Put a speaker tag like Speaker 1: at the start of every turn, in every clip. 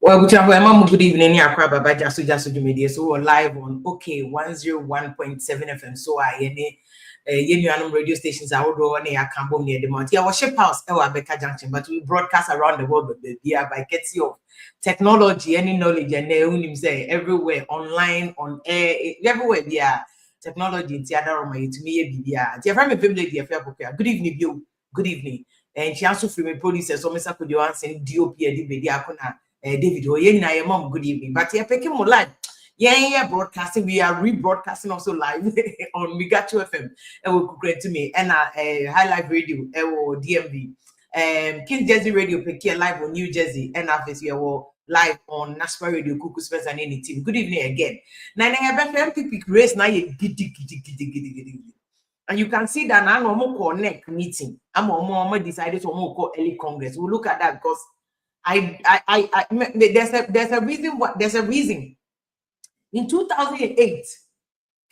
Speaker 1: Well, good evening, Accra, Baba Jasu Media. So we're live on OK 101.7 FM. So I any radio stations I would go on a Cambo near the Mount. Yeah, ship house, Becca Junction, but we broadcast around the world, but yeah, by courtesy of technology, any knowledge, and say everywhere, online, on air, everywhere, yeah, technology, it's other to me, yeah. Dear friend, good evening, you, good evening. And she also free me producer, so Mr. Kudio and DOP, David, your mom, good evening. But you're picking more live. Yeah, broadcasting. We are rebroadcasting also live on Migacho FM. And will great to me. And High Life Radio, DMV. King Jersey Radio, pick here live on New Jersey. And obviously, we are live on National Radio, Kuku Spence and any team. Good evening again. Now, I have a pick race now. And you can see that now, no more neck meeting. I'm more decided to call early Congress. We'll look at that because there's a reason. There's a reason. In 2008,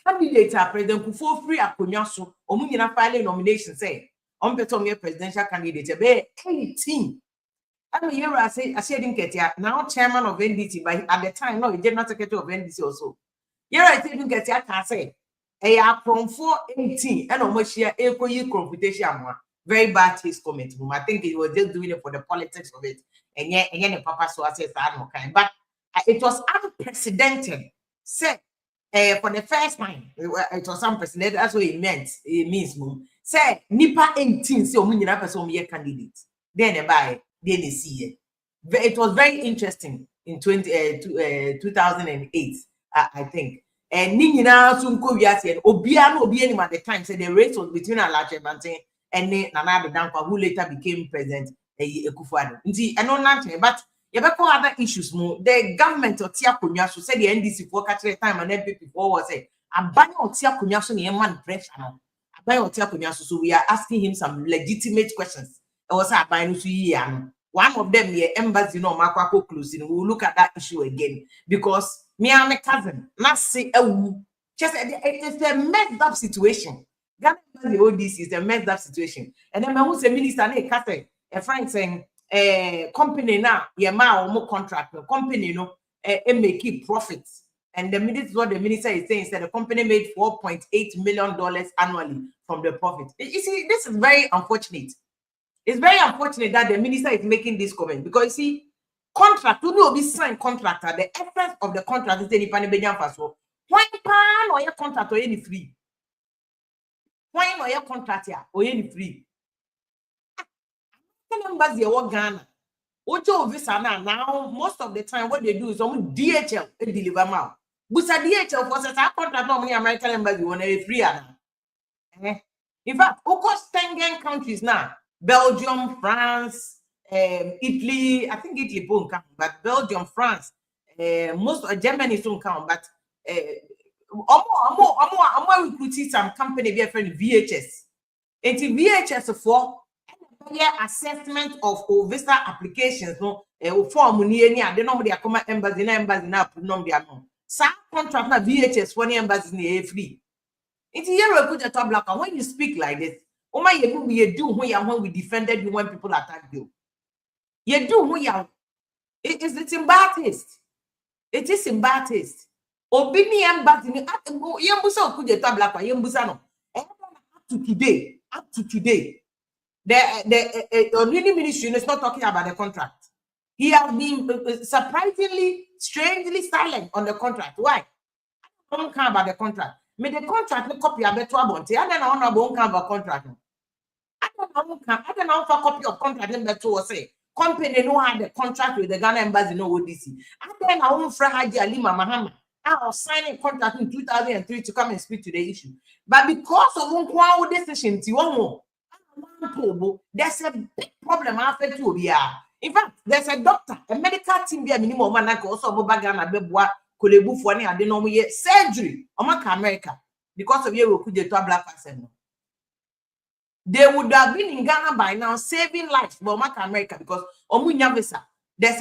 Speaker 1: candidates are President Kufuor free Akonyaso. Omunyina filing nomination say on petomia presidential candidate be 18. And here I didn't get here now chairman of NDC, but at the time no, he general secretary of NDC also. Here I didn't get here can say from 418 and almost share equal computation. Very bad taste comment. I think he was just doing it for the politics of it. And yet the papa so I said that no kind. But it was unprecedented. Say for the first time, it was unprecedented. That's what it meant. It means say Nipa 18 say omunyina person be candidate. Then by then they see it. It was very interesting in 2008, I think. And Nina Sunko Yasi and Obiano Obianim at the time said the race was between Alache Banting and Nana Dankwa, who later became president. Ekufuado. And on nothing, but you have other issues more. The government of Tia Kunyasu said the NDC for catch the time and then people was say, I'm buying of Tia Kunyasu near man pressure. I'm buying of Tia Kunyasu, so we are asking him some legitimate questions. I was buying to one of them, the embassy, Makwako close. We'll look at that issue again because me and my cousin, not say just it's a messed up situation. Ghana the ODC is a messed up situation. And then who's a minister, a friend saying, company now, or more contract, company, make it profits. And the minute what the minister is saying is that the company made $4.8 million annually from the profit. You see, this is very unfortunate. It's very unfortunate that the minister is making this comment because you see, contract, who will be signed contract at the essence of the contract is the Nipan Faso. Why pan or your contract or any free? Why no your contract here or any free? Numbers they work Ghana. Ojo visa now most of the time what they do is some DHL deliver now. Busa DHL for such a contract no many American embassy want a free In fact, of course 10 countries now. Belgium, France, Italy, I think Italy won't count, but Belgium, France, most of Germany don't count, but I'm recruiting some company be a friend VHS. And VHS for assessment of visa applications no form ni any and no they come embassy na no dia no sa contract na VHS for embassy na free it here we put the top black when you speak like this you do when we defended you when people attacked you do it's in bad taste. It is in bad taste. Obini embassy ni yembusa put the top black yembusa no up to today the Onini ministry is not talking about the contract. He has been surprisingly, strangely silent on the contract. Why? I don't care about the contract. May the contract copy a better one. I don't know about contract. I don't know for copy of contract in better say. Company no had the contract with the Ghana embassy no ODC. I don't know for Haji Alima Mahama. I was signing contract in 2003 to come and speak to the issue. But because of one decision, there's a big problem after 2 years. In fact, there's a doctor, a medical team there, minimum man also Bogana Bebwa, Kolebu Fwani, I don't know surgery America because of you could get a black person. They would have been in Ghana by now saving lives for America because Omunya visa. There's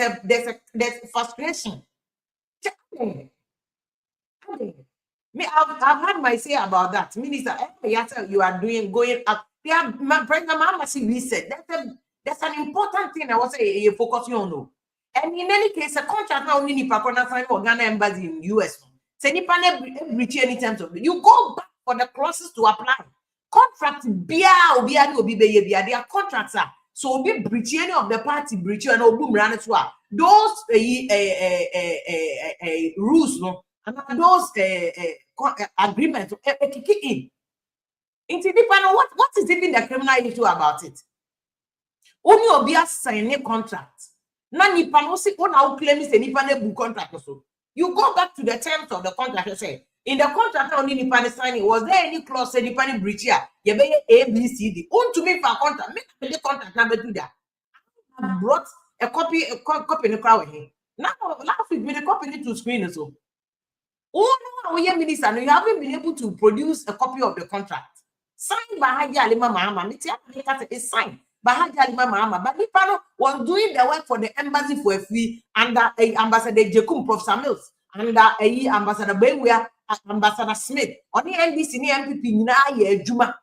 Speaker 1: frustration. Me, I've had my say about that. Minister, you are going up. Yeah, my president, Mama, see, we said that's an important thing. I was say you're focusing on. And in any case, a contract now only nipa kona sign for Ghana embassy in US. Say nipa ne breach any terms of it. You go back for the clauses to apply. Contract bia obi ani obi beye bia. Their contracts are so obi breach any of the party breach and obi run it. Those rules no and those agreements kick in. Into nipa no what is even the criminal issue about it? Only obi sign a contract. Na nipa no si una claim say nipa na bu contract so. You go back to the terms of the contract and say in the contract only nipa na signing was there any clause say nipa na breach here ye be A B C D to me for contract make the contract na do that. I brought a copy in the crowd here. Now last week we the copy to screen so. Oh no, we minister you haven't been able to produce a copy of the contract signed by Haji Alima Mahama. It's signed by Haji Alima Mahama, but Nipano was doing the work for the embassy for a fee under Ambassador Jekum Professor Mills, under Ambassador Benwea, Ambassador Smith, on the NDC MPP na Juma.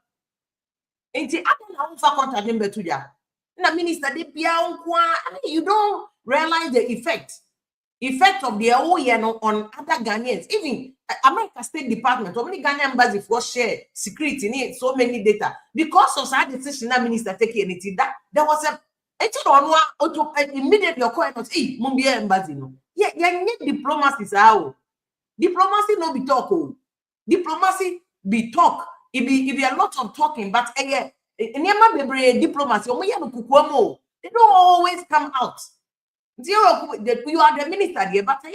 Speaker 1: Ain't it up for contract number 2 ya? Na minister de you don't realize the effect of the OEN on other Ghanaians. Even America State Department, how many Ghanaian embassy for share secret in it, so many data. Because of that decision, that minister taking anything, that there was a immediately occurring of Mumbia embassy. No, yeah, diplomacy is how diplomacy no be talk. Diplomacy be talk. It be a lot of talking, but diplomacy, they don't always come out. You are the minister there, but I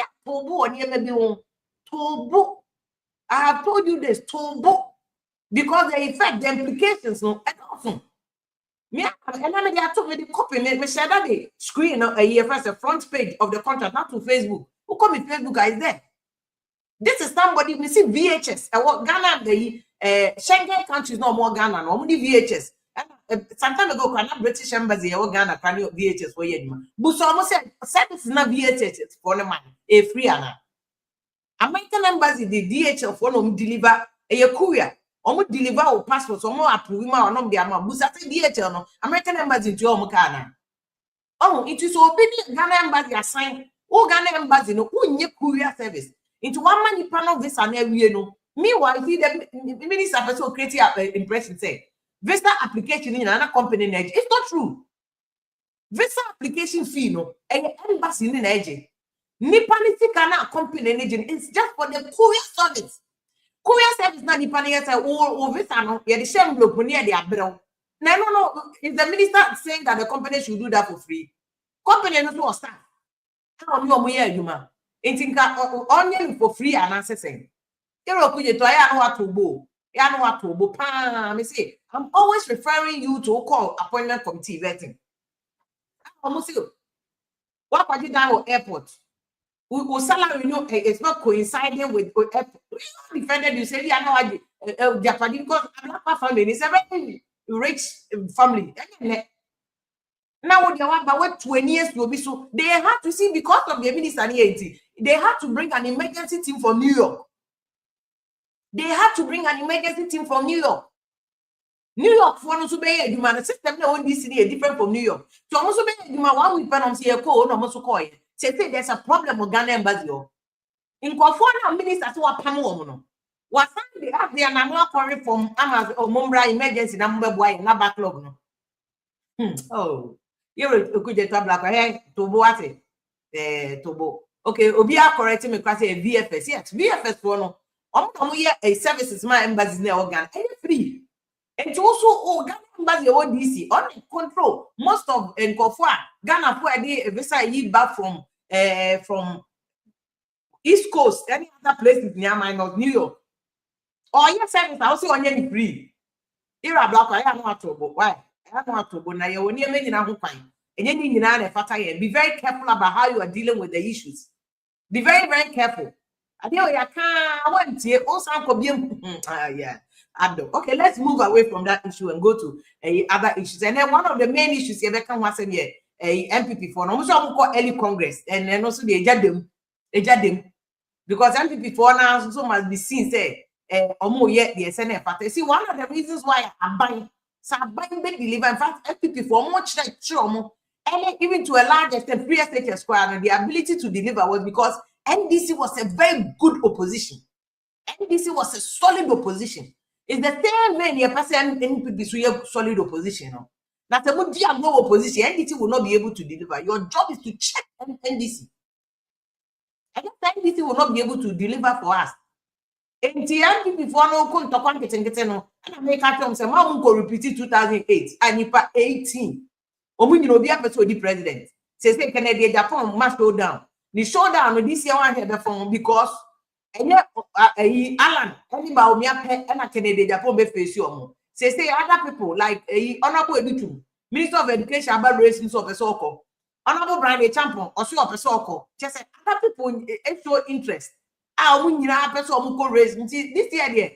Speaker 1: have told you this, because the effect, the implications, no, often. Me, and I took the copy, me share that the screen a year first, the front page of the contract, not to Facebook. Who come with Facebook guys there? This is somebody we see VHS. What Ghana, the Schengen countries no more Ghana, no only VHS. Some time ago, British embassy or Ghana can VHS for you. But so almost said this is not VHS for the man, a free Anna. American embassy, the DHL for them deliver a courier, almost deliver our passports, or more approve or not the amount. But I DHL no American embassy to Omokana. Oh, it is obedient Ghana embassy assigned. Oh, Ghana embassy no courier service. Into one money panel visa near no. Meanwhile, see the minister person creating impression say. Visa application in another company in Nigeria. It's not true. Visa application fee, no, and embassy in Nigeria. Nipanisi kana company in Nigeria. It's just for the courier service. Courier service na Nipani say, oh, visa no, yeah, the same block near the abroad. No. Is the minister saying that the company should do that for free? Company no to start. How you am here, you man? It's only for free and accessing. You know, could you try to go? I say, I'm always referring you to call appointment committee vetting. What about you down at airport? We salary, it's not coinciding with airport. You defended, you say, yeah, no, Japanese because I'm not family. It's a very rich family. Now, what 20 years will be so they had to see because of the minister, they had to bring an emergency team from New York. They had to bring an emergency team from New York. New York for no be the system na on this city different from New York. So almost be the one we pan on see a call no almost call. Say there's a problem with Ghana embassy. In Kofona minister so pam wo no. Was they have their annual quarry from Amazon or Mumbra emergency number boy na backlog no. Oh. You could get black hair to boate to okay, Obia correct me because a VFS. Yes, VFS for no. A services my embassy in organ free. And also Ghana embassy or DC on control most of Nkofua Ghana for a visa back from East Coast, any other places near mine of New York. Or yes, service also on any free. Ira black I am not to why I am not to go now you near me in a home. And you be very careful about how you are dealing with the issues. Be very, very careful. Okay, let's move away from that issue and go to other issues. And then one of the main issues here was MPP for almost call early Congress, and then also the ejadem because MPP for now so must be seen say the Senate party. See, one of the reasons why I'm buying big deliver. In fact, MPP for much like And even to a large extent, pre-SHS square, and the ability to deliver was because NDC was a very good opposition. NDC was a solid opposition. It's the same way the person NPP solid opposition. No? That a would have no opposition, NDC will not be able to deliver. Your job is to check NDC. And NDC will not be able to deliver for us. And the NPP for no come to quantity no, and I make a term say, Mom go repeat 2008 and you 18. Omu you be a the president. Say Canada Japan must go down. The showdown with this year one here because Alan, anybody me up and a Canada Japan be face you. Say other people like Honorable Edutum, Minister of Education about raising of a soko. Honorable Brian Champion or so of a soko. Just other people show interest. I win you up so raise this year.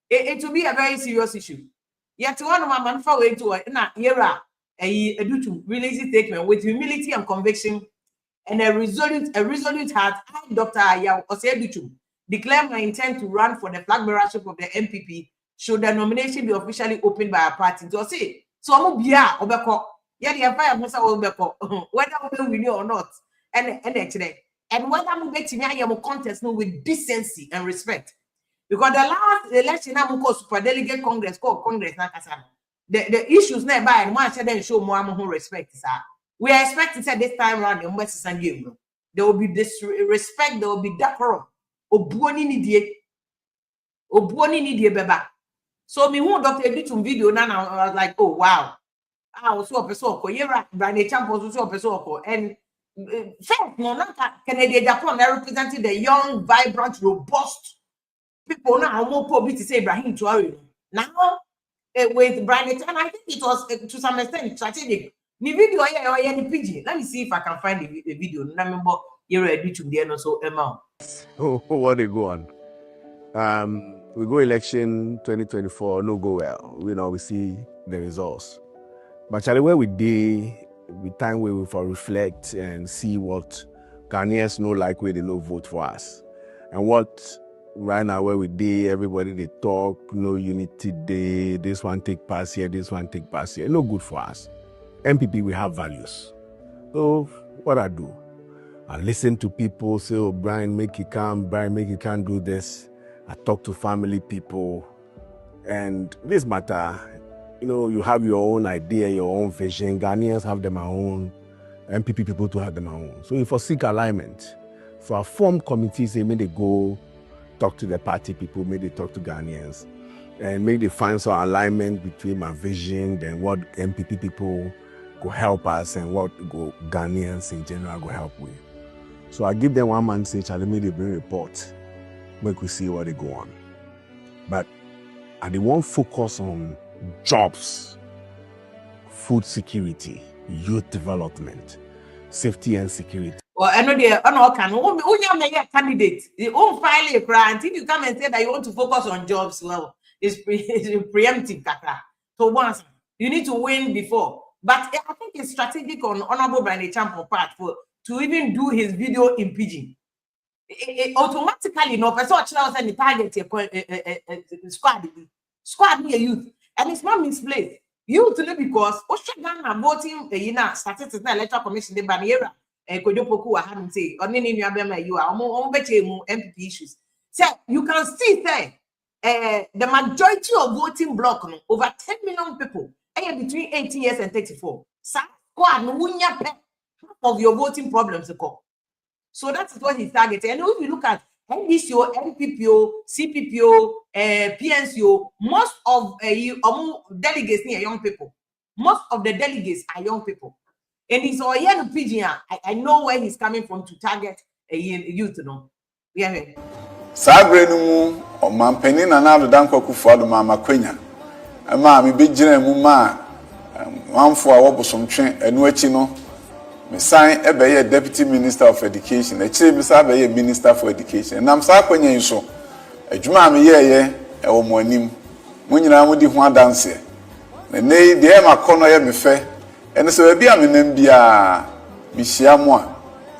Speaker 1: It will be a very serious issue. Yet one of my man for way to a era. Edutum release statement with humility and conviction and a resolute heart. I, Dr. Ayaw Edutum, declare my intent to run for the flag bearership of the MPP should the nomination be officially opened by our party. So say, so I'm bia obeko. Yeah, the empire must obeko. Whether we win or not, and whether we get to contest with decency and respect. Because the last election, I'm called Super Delegate Congress, called Congress Nakasana. The issues nearby and one said show more respect. We are expecting that this time around the West and you. There will be this respect, there will be decorum. Obuoni ni die beba. So me who Dr. Edutum video now I was like, oh wow. I was so pesoko. Yera Brian Champion so pesoko. And first, no, Canada Japan representing the young, vibrant, robust people now more probably to say Ibrahim Traore. Now with Brian, and I think it was to some extent strategic. The video here, PG. Let me see if I can find the video. Remember, you're ready to the end so Emma.
Speaker 2: Oh, what they go on? We go election 2024, no go well. We see the results. But Charlie, where we did, with time we will reflect and see what Ghanaians know like where they no vote for us, and what. Right now, where we did, everybody they talk, no unity day, this one take pass here, this one take pass here. No good for us. MPP, we have values. So what I do? I listen to people say, oh, Brian, make it come, Brian, make it can't do this. I talk to family people. And this matter, you have your own idea, your own vision. Ghanaians have their own, MPP people to have their own. So if I seek alignment, for a form committee, say, may they go talk to the party people, maybe talk to Ghanaians, and maybe they find some alignment between my vision and what MPP people go help us and what go Ghanaians in general go help with. So I give them 1 month, say, Charlie, maybe they bring report, make we see what they go on. But they won't focus on jobs, food security, youth development, safety and security.
Speaker 1: Well, I know they can candidate. You won't file a grant until you come and say that you want to focus on jobs. Well, it's preemptive, kaka. So once you need to win before. But I think it's strategic on Honorable Brian Champion part to even do his video in pidgin. Automatically, no person and the target squad near youth, and it's not misplaced. Youth because Oshagana voting statistics na electoral commission de Baniera. Kodopoku hadn't say or you are MPP issues. So you can see the majority of voting block over 10 million people between 18 years and 34. Half of your voting problems. So that is what he's targeting. And if you look at NDCO, NPPO, CPPO, PNCO, most of delegates are young people. Most of the delegates are young people. And he's all here to PGN. I know where he's coming from to target a youth, Yeah.
Speaker 3: Sabrenu o mampeni na na danko kufuado mama kwenya. Ama me begyina mu ma wanfo a wobosomtwe enu achi no me sign ebeye deputy minister of education. Echi me sa beye minister for education. Nam sa kwenya nso. Adwuma me yeye e wo mo anim. Mo nyina mo di ho adanse. Na nei de makono ye me fe. And so be a menambia Mishiamwa,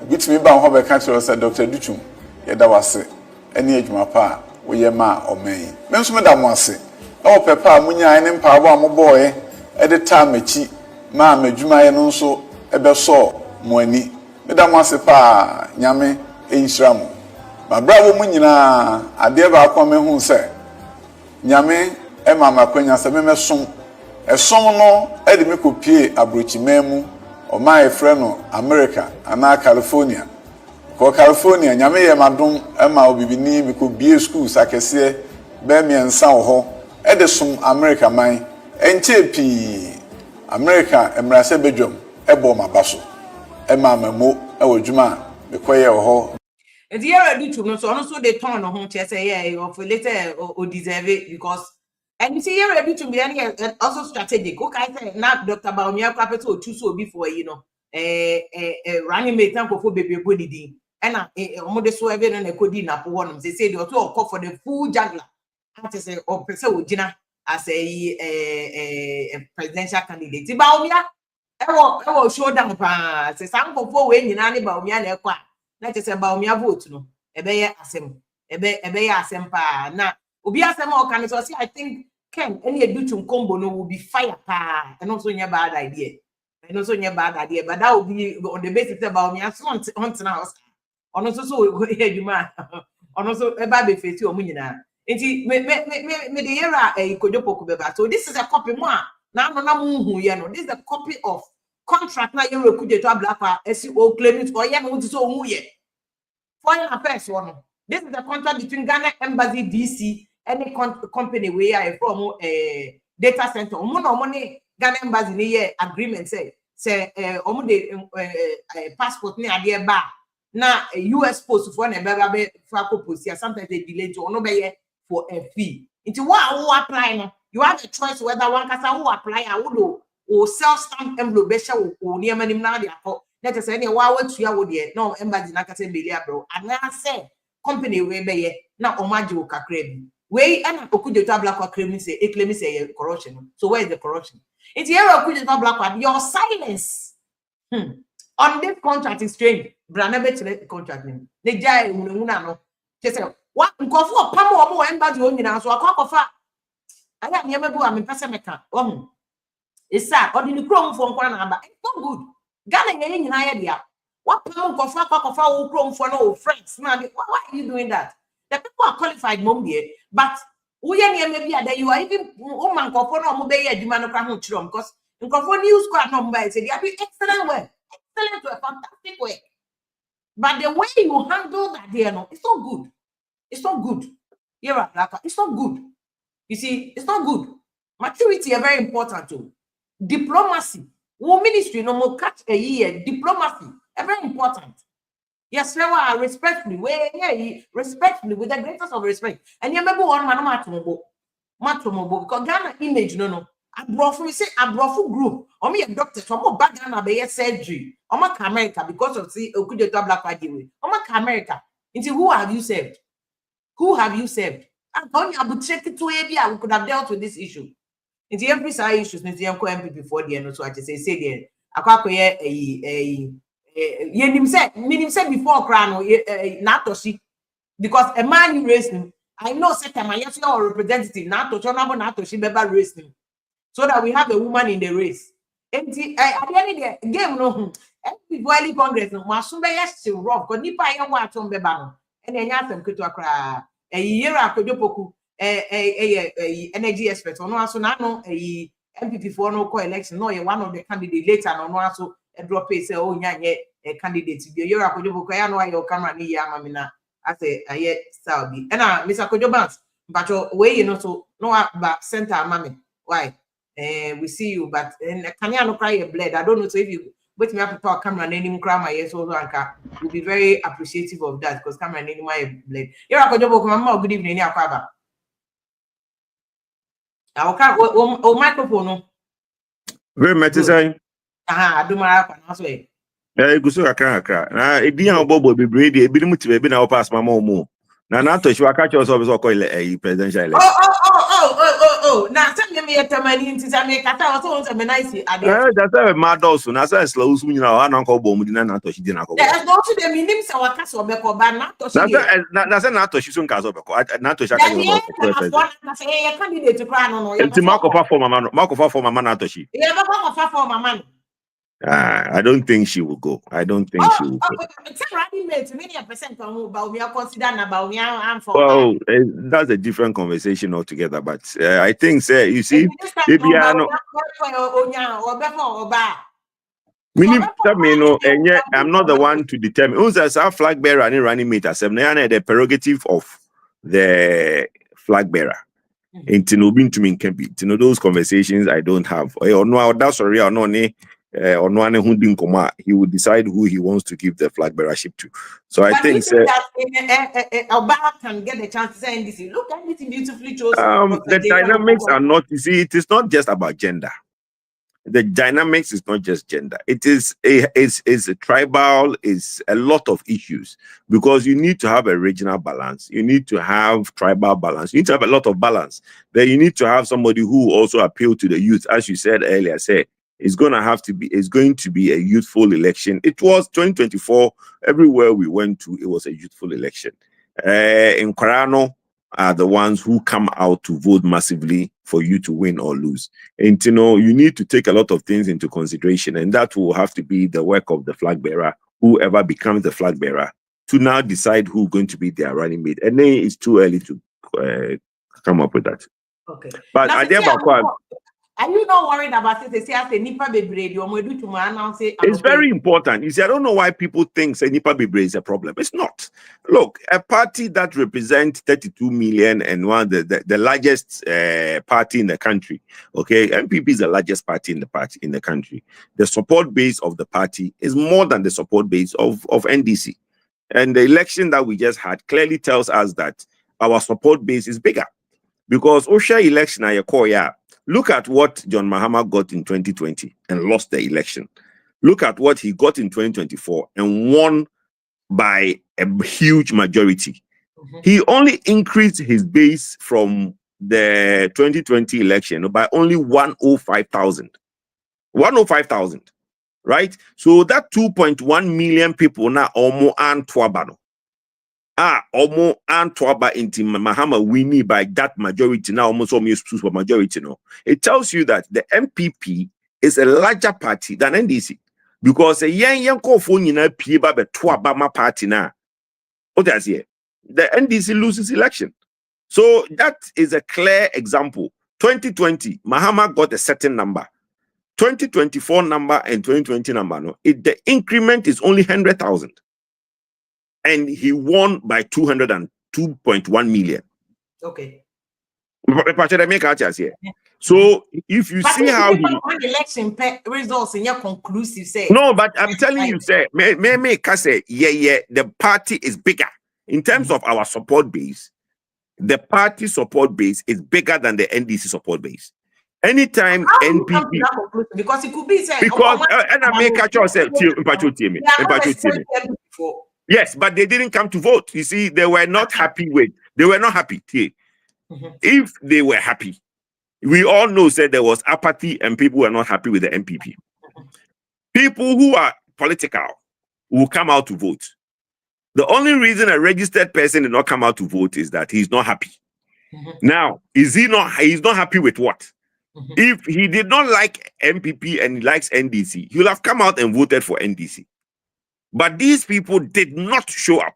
Speaker 3: which me ba ho be ka kire say Dr. Edutum, yeda wase, ani adwuma pa we ye ma o men. Me nso me da mo ase. E pepa munya ne mpa abo amoboye, e de ta machi ma madwuma ye no nso ebe so mo ani meda mo ase pa nyame enhyira mo ma bravo mu nyina ade ba akwa me hu se nyame e mama kwanya se me som esom no e de me kopie abrochimemu o ma e frɛ no America ana California ko California nyame ye madom e ma obibini me ko bie schools akese be me nsa wo ho e de som America man enche pi America emrase bedwom e bo mabaso e ma memo e wodwuma me koye wo ho.
Speaker 1: And the year do to so also they turn on home say yeah of later or deserve it because and you see here do to be also strategic. Okay, say now Dr. Baumia capital to so before running mate tanko for baby body and omo so even na kodi na po wonom say the auto call for the full juggler that is or person ojina as a presidential candidate. Baumia ewo show down pa say sanko for we nyina ne Baumia na ekwa na che se Baumia vote no ebeye asem pa na obi asem o kan so say I think Ken any edutum combo no will be fire pa and also nya bad idea but that will be on the basis about me as hunt house on also eduma on also eba be face o mu nyina enti me the era kojopoku beba so this is a copy mo na no na mu hu ye no this is a copy of contract na you rekuje to black SEO claim it or ye no so hu ye foreign affairs one this is the contract between Ghana Embassy DC any company we are from data center mo no money Ghana Embassy ni ye agreement say omo de passport ni ade ba na US post for na be fa ko post sometimes they delay to ono be for a fee into what who apply no you have a choice whether one kasa who apply or self stamp envelope be share wo ni amanim na de akọ let us say wa watua wo de no embassy na kasa beli abro and I say company we be ye na omaje wo kakra bi we and okude to black claim say corruption so where is the corruption it's here okude to black your silence on this contract is strange brana be contract ni jai ununa no say what nkofo pam omo embassy o nyina so akofa aya nyemebu am pese meka isa odini krom fo nkwa na aba it's not good Ghana ye nyina ye dia what pam nkofo akofa wo krom fo no friends na why are you doing that? The people are qualified mom there, but we maybe that you are even woman nkofo no mo be ye adwuma no kra ho chirom because nkofo news squad no mba say they are doing excellent work, excellent work, fantastic work. But the way you handle that there no, it's not good. It's not good. You're right, it's not good. You see, it's not good. Maturity is very important too. Diplomacy. Wo ministry no more catch a year. Diplomacy is very important. Yes, respectfully, respectfully, with the greatest of respect. And you remember one man matomobo because Ghana image no. We say abrofu group. Me a doctor, so mo back Ghana be surgery. Oma America because of see okude to black way. Oma America. Into who have you served? Who have you served? And on you abu check it to area we could have dealt with this issue. Into every side issues, Mr. Yanko MP before the end, so I just say there. Akwakoye meaning said before crown Natoshi because a man you raised him. I know certain my or representative Natoshi Beba raised him so that we have a woman in the race. And at the end of the game, no, every Congress, no, Masumba yes, rough, because Nipa watch on Bebano, and then Yassam Kutuakra, a year after Jopoku, energy expert, or no, so now a MPP for no co-election, no, one of the candidates later, no, also. Drop it say oh nya a candidate be you akojobo kaya no your camera ni ya mamina ase aye Saudi and Mr. Kojobans but way you know so no ba center mami why we see you but can you no cry a bled I don't know so if you wait me up to camera name cry my yes also anka will be very appreciative of that because camera name my bled you akojobo mama good evening ni akwaba o microphone no
Speaker 4: very much
Speaker 1: adumara kwa na so
Speaker 4: gusu akra na edi an bobo bebre de ebi mu tibe bi na o pass mama omo na na to shiwa ka cho so so ko presidential election
Speaker 1: na tell me yetamani nti sa me kata so so me nice ade
Speaker 4: that say mad also na say slow us nyina o na ko bo mu di na to shi di na ko
Speaker 1: there no to the minim sa waka so be ko ba na to shi
Speaker 4: na say na to shi so nka so be ko na to shi aka ni
Speaker 1: na say ye candidate kra no
Speaker 4: enti mako fa for mama na to shi
Speaker 1: ye ba fa for mama
Speaker 4: I don't think she will go. I don't think she will go. Well, that's a different conversation altogether. But I think, say, you see, if you are not, I'm not the one to determine. Who's a flag bearer and running mate? As the prerogative of the flag bearer. Those conversations I don't have. Or no, that's sorry, or no, or no, he will decide who he wants to give the flag bearership to. So I think
Speaker 1: Obama can get the chance to say NDC. Look, anything beautifully chosen.
Speaker 4: The dynamics are not. You see, it is not just about gender. The dynamics is not just gender. It is a tribal, is a lot of issues, because you need to have a regional balance. You need to have tribal balance. You need to have a lot of balance. Then you need to have somebody who also appeal to the youth, as you said earlier. It's going to be a youthful election. It was 2024. Everywhere we went to, it was a youthful election. In Kwarano are the ones who come out to vote massively for you to win or lose. And you need to take a lot of things into consideration, and that will have to be the work of the flag bearer, whoever becomes the flag bearer, to now decide who's going to be their running mate. And then it's too early to come up with that.
Speaker 1: Okay.
Speaker 4: But
Speaker 1: are you not worried about it?
Speaker 4: It's very important. You see, I don't know why people think Nipa Bebre is a problem. It's not. Look, a party that represents 32 million and one of the largest party in the country. Okay, MPP is the largest party in the country. The support base of the party is more than the support base of NDC. And the election that we just had clearly tells us that our support base is bigger. Because Osha election, look at what John Mahama got in 2020 and lost the election. Look at what he got in 2024 and won by a huge majority. He only increased his base from the 2020 election by only 105,000. 105,000, right? So that 2.1 million people now almost Antwabano. Almost Antwaba into Mahama winning by that majority now, almost super majority. No, it tells you that the MPP is a larger party than NDC, because a young phone Pieba Twabama party now. What does here? The NDC loses election. So that is a clear example. 2020, Mahama got a certain number. 2024 number and 2020 number. No, the increment is only 100,000. And he won by 202.1 million.
Speaker 1: Okay.
Speaker 4: So if you see how he
Speaker 1: election results in your conclusive say.
Speaker 4: No, but I'm telling you, say, the party is bigger in terms of our support base. The party support base is bigger than the NDC support base. Anytime NPP,
Speaker 1: because it could be said,
Speaker 4: and I may catch yourself. Yes, but they didn't come to vote. You see, they were not happy with. They were not happy. If they were happy, we all know that there was apathy and people were not happy with the MPP. People who are political will come out to vote. The only reason a registered person did not come out to vote is that he's not happy. Now, he's not happy with what? If he did not like MPP and he likes NDC, he will have come out and voted for NDC. But these people did not show up.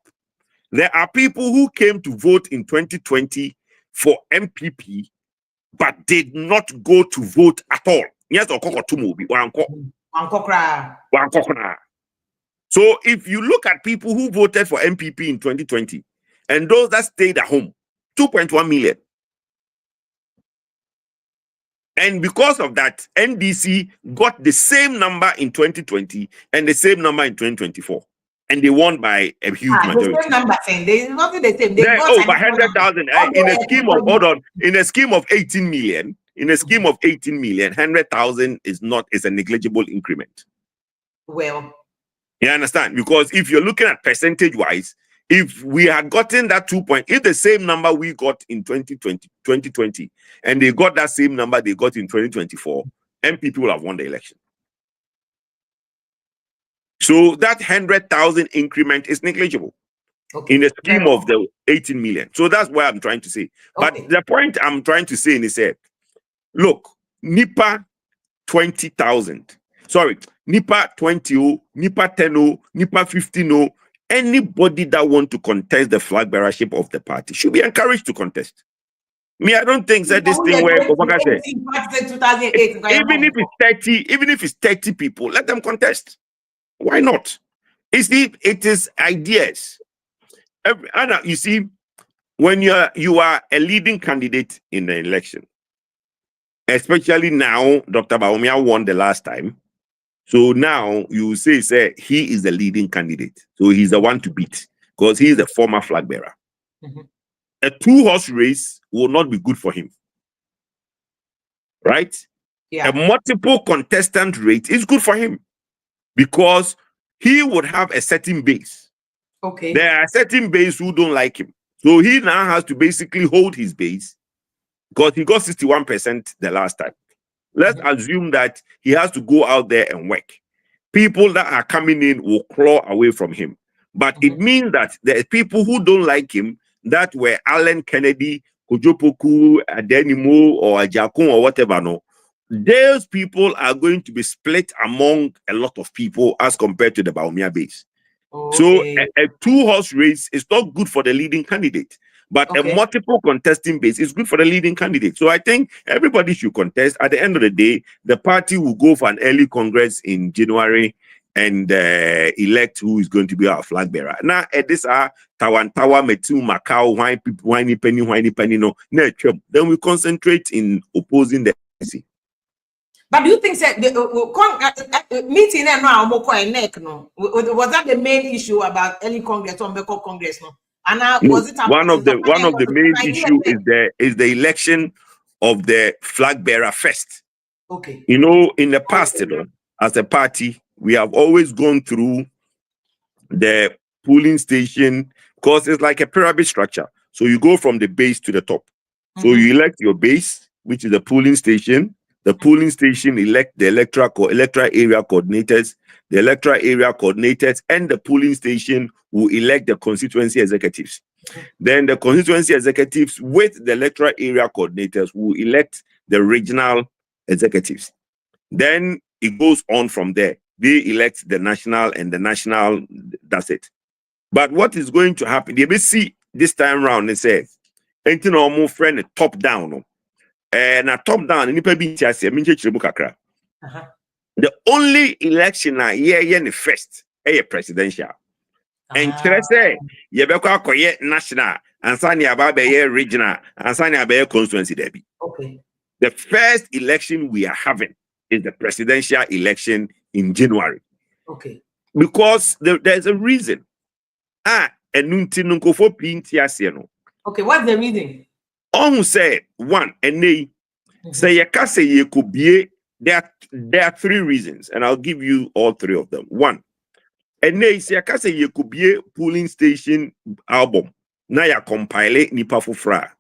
Speaker 4: There are people who came to vote in 2020 for MPP, but did not go to vote at all. Yes, so if you look at people who voted for MPP in 2020 and those that stayed at home, 2.1 million. And because of that, NDC got the same number in 2020 and the same number in 2024. And they won by a huge majority.
Speaker 1: The same number, there's nothing the same.
Speaker 4: By 100,000 in a scheme of in a scheme of 18 million. In a scheme of 18 million, 100,000 is a negligible increment.
Speaker 1: Well,
Speaker 4: you understand? Because if you're looking at percentage wise, if we had gotten that 2 point, if the same number we got in 2020, and they got that same number they got in 2024, MPP will have won the election. So that 100,000 increment is negligible in the scheme of the 18 million. So that's what I'm trying to say. But the point I'm trying to say is that, look, NIPA 20,000. Sorry, nipa 20, nipa 10, nipa 15. Anybody that want to contest the flag bearership of the party should be encouraged to contest. Me, I don't think that this thing where even if it's 30 people, let them contest. Why not? It is ideas. You see, when you are a leading candidate in the election, especially now, Dr. Bawumia won the last time. So now you say he is the leading candidate. So he's the one to beat because he is the former flag bearer. A 2-horse race will not be good for him. Right?
Speaker 1: Yeah.
Speaker 4: A multiple contestant rate is good for him because he would have a certain base.
Speaker 1: Okay.
Speaker 4: There are certain base who don't like him. So he now has to basically hold his base because he got 61% the last time. Let's assume that he has to go out there and work. People that are coming in will claw away from him. But it means that there are people who don't like him that were Allen Kennedy, Kojopoku, Adenimo, or Ajakun, or whatever. No, those people are going to be split among a lot of people as compared to the Bawumia base.
Speaker 1: Okay.
Speaker 4: So a 2-horse race is not good for the leading candidate, but a multiple contesting base is good for the leading candidate. So I think everybody should contest. At the end of the day, the party will go for an early Congress in January and elect who is going to be our flag bearer. Now, these are Tawan Tawa, Metu, Macau, whiny penny, no. Then we concentrate in opposing the NC.
Speaker 1: But do you think that the meeting now was that the main issue about early Congress or Beko Congress? No? And now was it
Speaker 4: one of the main issue is the election of the flag bearer first.
Speaker 1: Okay.
Speaker 4: You know, in the past, as a party, we have always gone through the polling station because it's like a pyramid structure. So you go from the base to the top. So you elect your base, which is the polling station. The polling station elect the electoral area coordinators. The electoral area coordinators and the polling station will elect the constituency executives. Then the constituency executives with the electoral area coordinators will elect the regional executives. Then it goes on from there. They elect the national, and the national, that's it. But what is going to happen? They may see this time around, they say, anything or more friend top down. And a top down, the only election the first presidential. And say you national and Sani Ababe regional and Sani Ababe constituency debi.
Speaker 1: Okay.
Speaker 4: The first election we are having is the presidential election in January.
Speaker 1: Okay.
Speaker 4: Because there's a reason. Okay,
Speaker 1: what's the reason?
Speaker 4: On say one and they say you could be there are 3 reasons, and I'll give you all 3 of them. One, and they say you could be polling station album. Now you compile nipa fufra.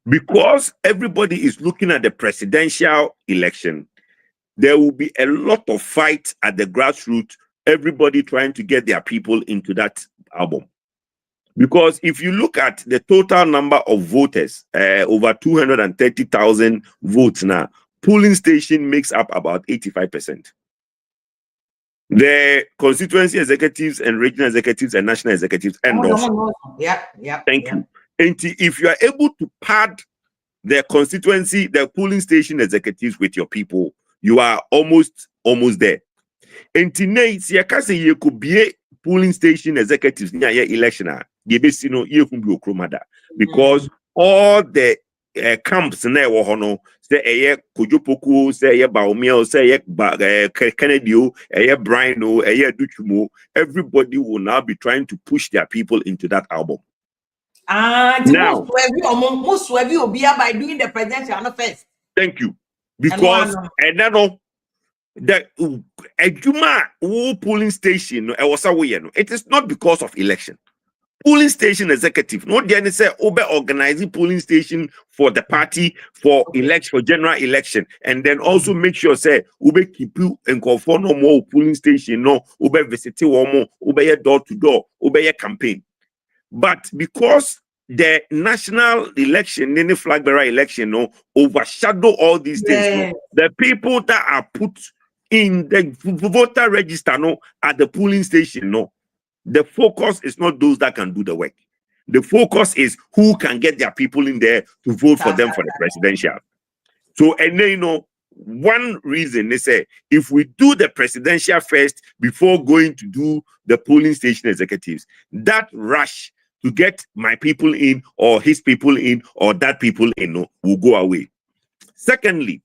Speaker 4: Because everybody is looking at the presidential election, there will be a lot of fight at the grassroots, everybody trying to get their people into that album. Because if you look at the total number of voters, over 230,000 votes now, polling station makes up about 85%. The constituency executives and regional executives and national executives and Thank you. And if you are able to pad the constituency, the polling station executives with your people, you are almost there. And today, you could be polling station executives near your election. Because all the camps na hono say Kojopoku, say Bawumia, say Kennedy, Brian, Duchumo, everybody will now be trying to push their people into that album.
Speaker 1: Now, most will be by doing the presidential first.
Speaker 4: Thank you. Because the Ejuma polling station it is not because of election. Polling station executive, not the say organizing polling station for the party for election, for general election, and then also make sure say ube keep you and conform no more polling station, no ube visit one more, ube door to door, ube campaign. But because the national election, any flag bearer election, no overshadow all these things, no, the people that are put in the voter register, no, at the polling station, no, the focus is not those that can do the work. The focus is who can get their people in there to vote for them for the presidential. So, and then, one reason they say if we do the presidential first before going to do the polling station executives, that rush to get my people in or his people in or that people in will go away. Secondly,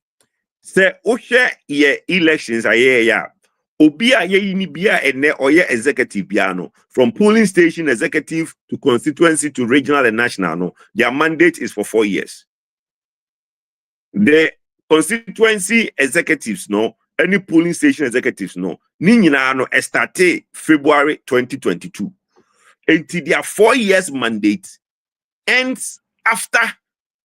Speaker 4: say oshe ye elections aye obia ye ni bia ene oye executive biano from polling station executive to constituency to regional and national, no, their mandate is for 4 years. The constituency executives, no, any polling station executives, no, ninyina no starte February 2022. Until their 4 years mandate ends after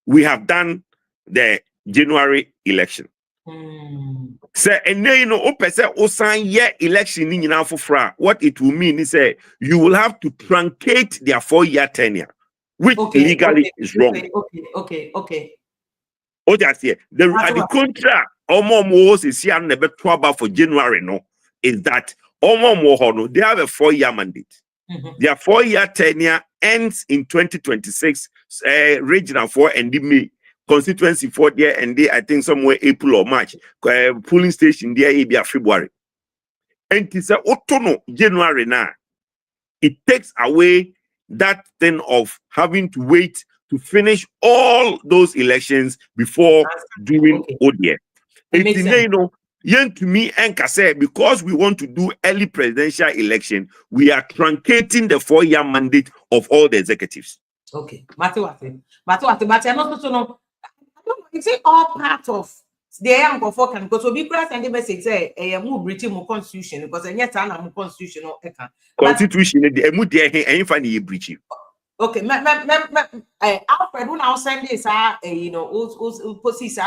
Speaker 4: we have done the January election. So, and then osan ye election ninyina for what it will mean is you will have to truncate their 4-year tenure, which legally is wrong.
Speaker 1: Okay.
Speaker 4: Oh, that's here. The contract almost is here never trouble for January, no, is that almost they have a 4-year mandate. Their 4-year tenure ends in 2026, regional 4 and the May, constituency 4 there, and they, I think somewhere April or March, polling station there, be February. And it's a autono January now. It takes away that thing of having to wait to finish all those elections before doing ODF. To me, because we want to do early presidential election, we are truncating the 4-year mandate of all the executives.
Speaker 1: Okay, but I'm also no. It's all part of the young of can because we cross and the message say a move British constitution because any time I'm constitutional.
Speaker 4: Constitution, the move there ain't funny British.
Speaker 1: Okay, Alfred, when I send this, post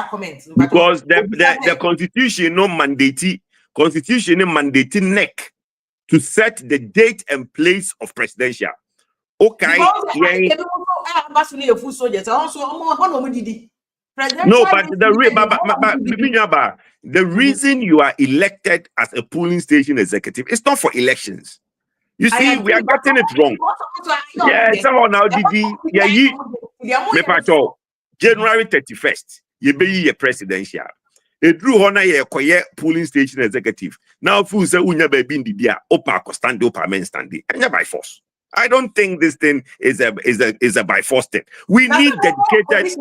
Speaker 1: comments
Speaker 4: because the constitution no mandate neck to set the date and place of presidential. Okay, no, but the reason you are elected as a polling station executive is not for elections. You see, we are getting it wrong. Yeah, somehow now, January 31st, you be your presidential. A drew honor ye koye polling station executive. Now, fools say unya baby in the beer, opa stand opa men standing, and by force. I don't think this thing is a by force thing. We need dedicated.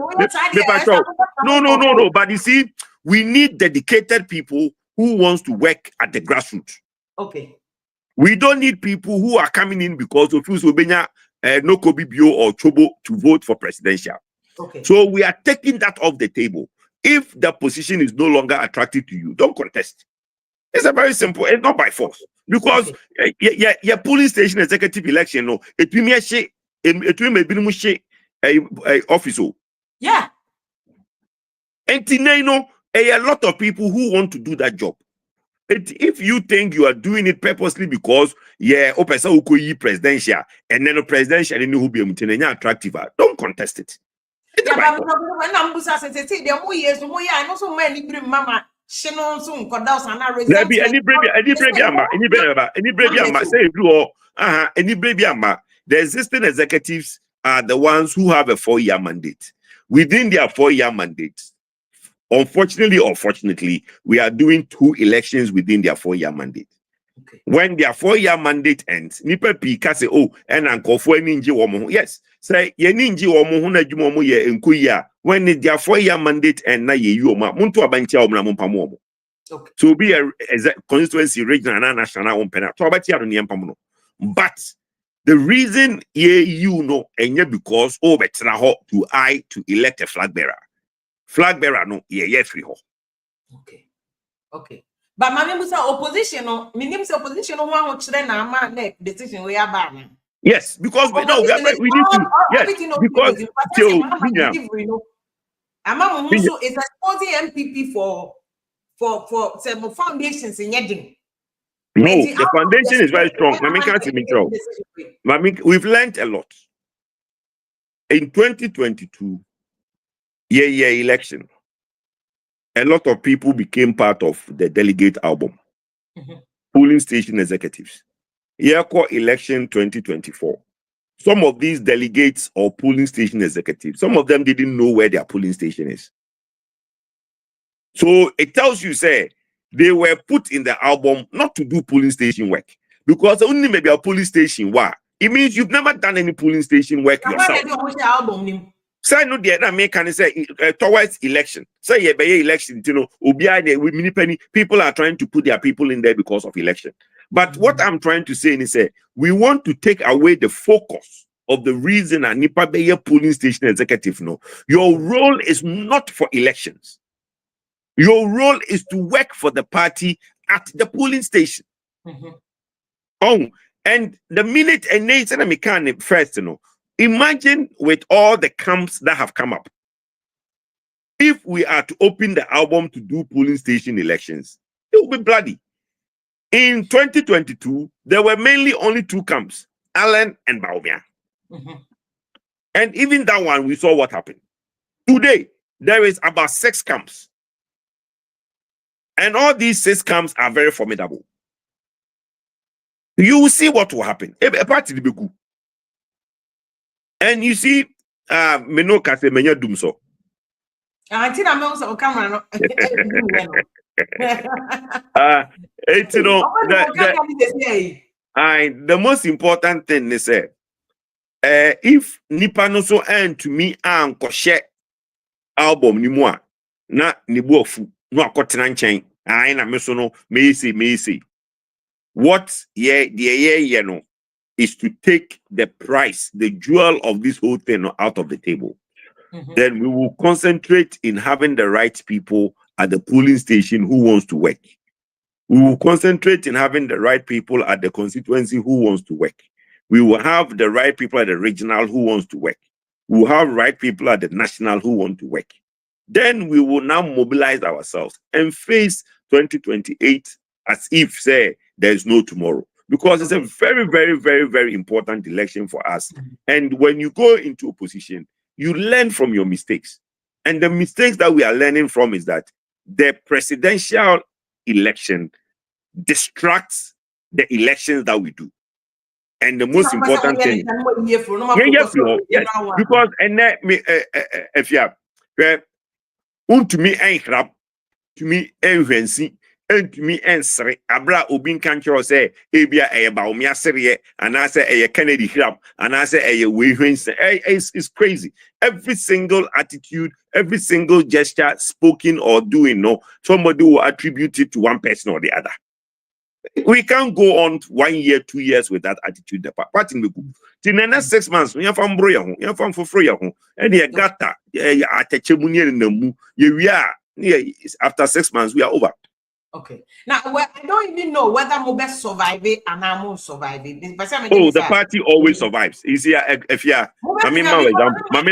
Speaker 4: No. But you see, we need dedicated people who wants to work at the grassroots.
Speaker 1: Okay.
Speaker 4: We don't need people who are coming in because of Ubenya no Kobibio or Chobo to vote for presidential.
Speaker 1: Okay.
Speaker 4: So we are taking that off the table. If the position is no longer attractive to you, don't contest. It's a very simple. It's not by force because your polling station executive election, no, it will be a officer.
Speaker 1: Yeah.
Speaker 4: And a lot of people who want to do that job. If you think you are doing it purposely because presidential and then a presidential and who be attractive, don't contest it. The existing executives are the ones who have a 4-year mandate. Within their 4-year mandate, unfortunately or fortunately, we are doing 2 elections within their 4-year mandate. Okay. When their 4-year mandate ends, nipa pika say, oh, and uncle for ninja woman. Yes, say ye ninja woman na jumomo ye enkuya. When their 4-year mandate end, na ye yoma muntu abantia omna mumpamomo. Okay. So be a constituency regional and national umpena. To abatia no niampamono. But the reason you know enye because betra ho to elect a flag bearer. Flag bearer no free ho.
Speaker 1: Okay. But my name is opposition no. My name is opposition no one na ma decision we are bad.
Speaker 4: Yes, because we need to. Yes, because
Speaker 1: so is exposing MPP for some foundations in Yedin.
Speaker 4: No, the foundation is very strong. I mean, can't see me trouble. I mean, we've learned a lot. In 2022, election. a lot of people became part of the delegate album.
Speaker 1: Mhm.
Speaker 4: Polling station executives. Yako election 2024. Some of these delegates or polling station executives, some of them didn't know where their polling station is. So it tells you, say, they were put in the album not to do polling station work. Because only maybe a polling station work. It means you've never done any polling station work yourself. Say no, the other man can say towards election. Say yeah, by election, you know, with many penny people are trying to put their people in there because of election. But what I'm trying to say is, we want to take away the focus of the reason a Nipa Beye polling station executive. No, your role is not for elections. Your role is to work for the party at the polling station. Oh, and the minute a nation and mechanic first, you know, imagine with all the camps that have come up. If we are to open the album to do polling station elections, it will be bloody. In 2022, there were mainly only 2 camps, Allen and Baumia. And even that one, we saw what happened. Today, there is about 6 camps. And all these 6 camps are very formidable. You will see what will happen. And you see, Meno Kase Menya Dumso.
Speaker 1: It's
Speaker 4: You know, the most important thing is if Nipa no so and to me anko share album ni mo na ni bo afu no akotena nchen na me so no me say what yeah no is to take the price, the jewel of this whole thing out of the table. Then we will concentrate in having the right people at the polling station who wants to work. We will concentrate in having the right people at the constituency who wants to work. We will have the right people at the regional who wants to work. We will have right people at the national who want to work. Then we will now mobilize ourselves and face 2028 as if, say, there is no tomorrow. Because it's a very, very, very, very important election for us. And when you go into opposition, you learn from your mistakes. And the mistakes that we are learning from is that the presidential election distracts the elections that we do. And the most important thing, because if you have to me to me and to me answer abra obin kancho say ebia eba omi asere and I say a Kennedy crab and I say a way it's crazy. Every single attitude, every single gesture spoken or doing, no, somebody will attribute it to one person or the other. We can't go on 1 year, 2 years with that attitude. The part in the group. In the next 6 months, we have from Broya, you have from Fofroya, and you got that. At a Chemunian in the Moo, we are after 6 months, we are over.
Speaker 1: Okay. Now, I don't even know whether Mobe survive it and I won't survive it.
Speaker 4: Oh, the party always survives. Is here if you are my example.
Speaker 1: I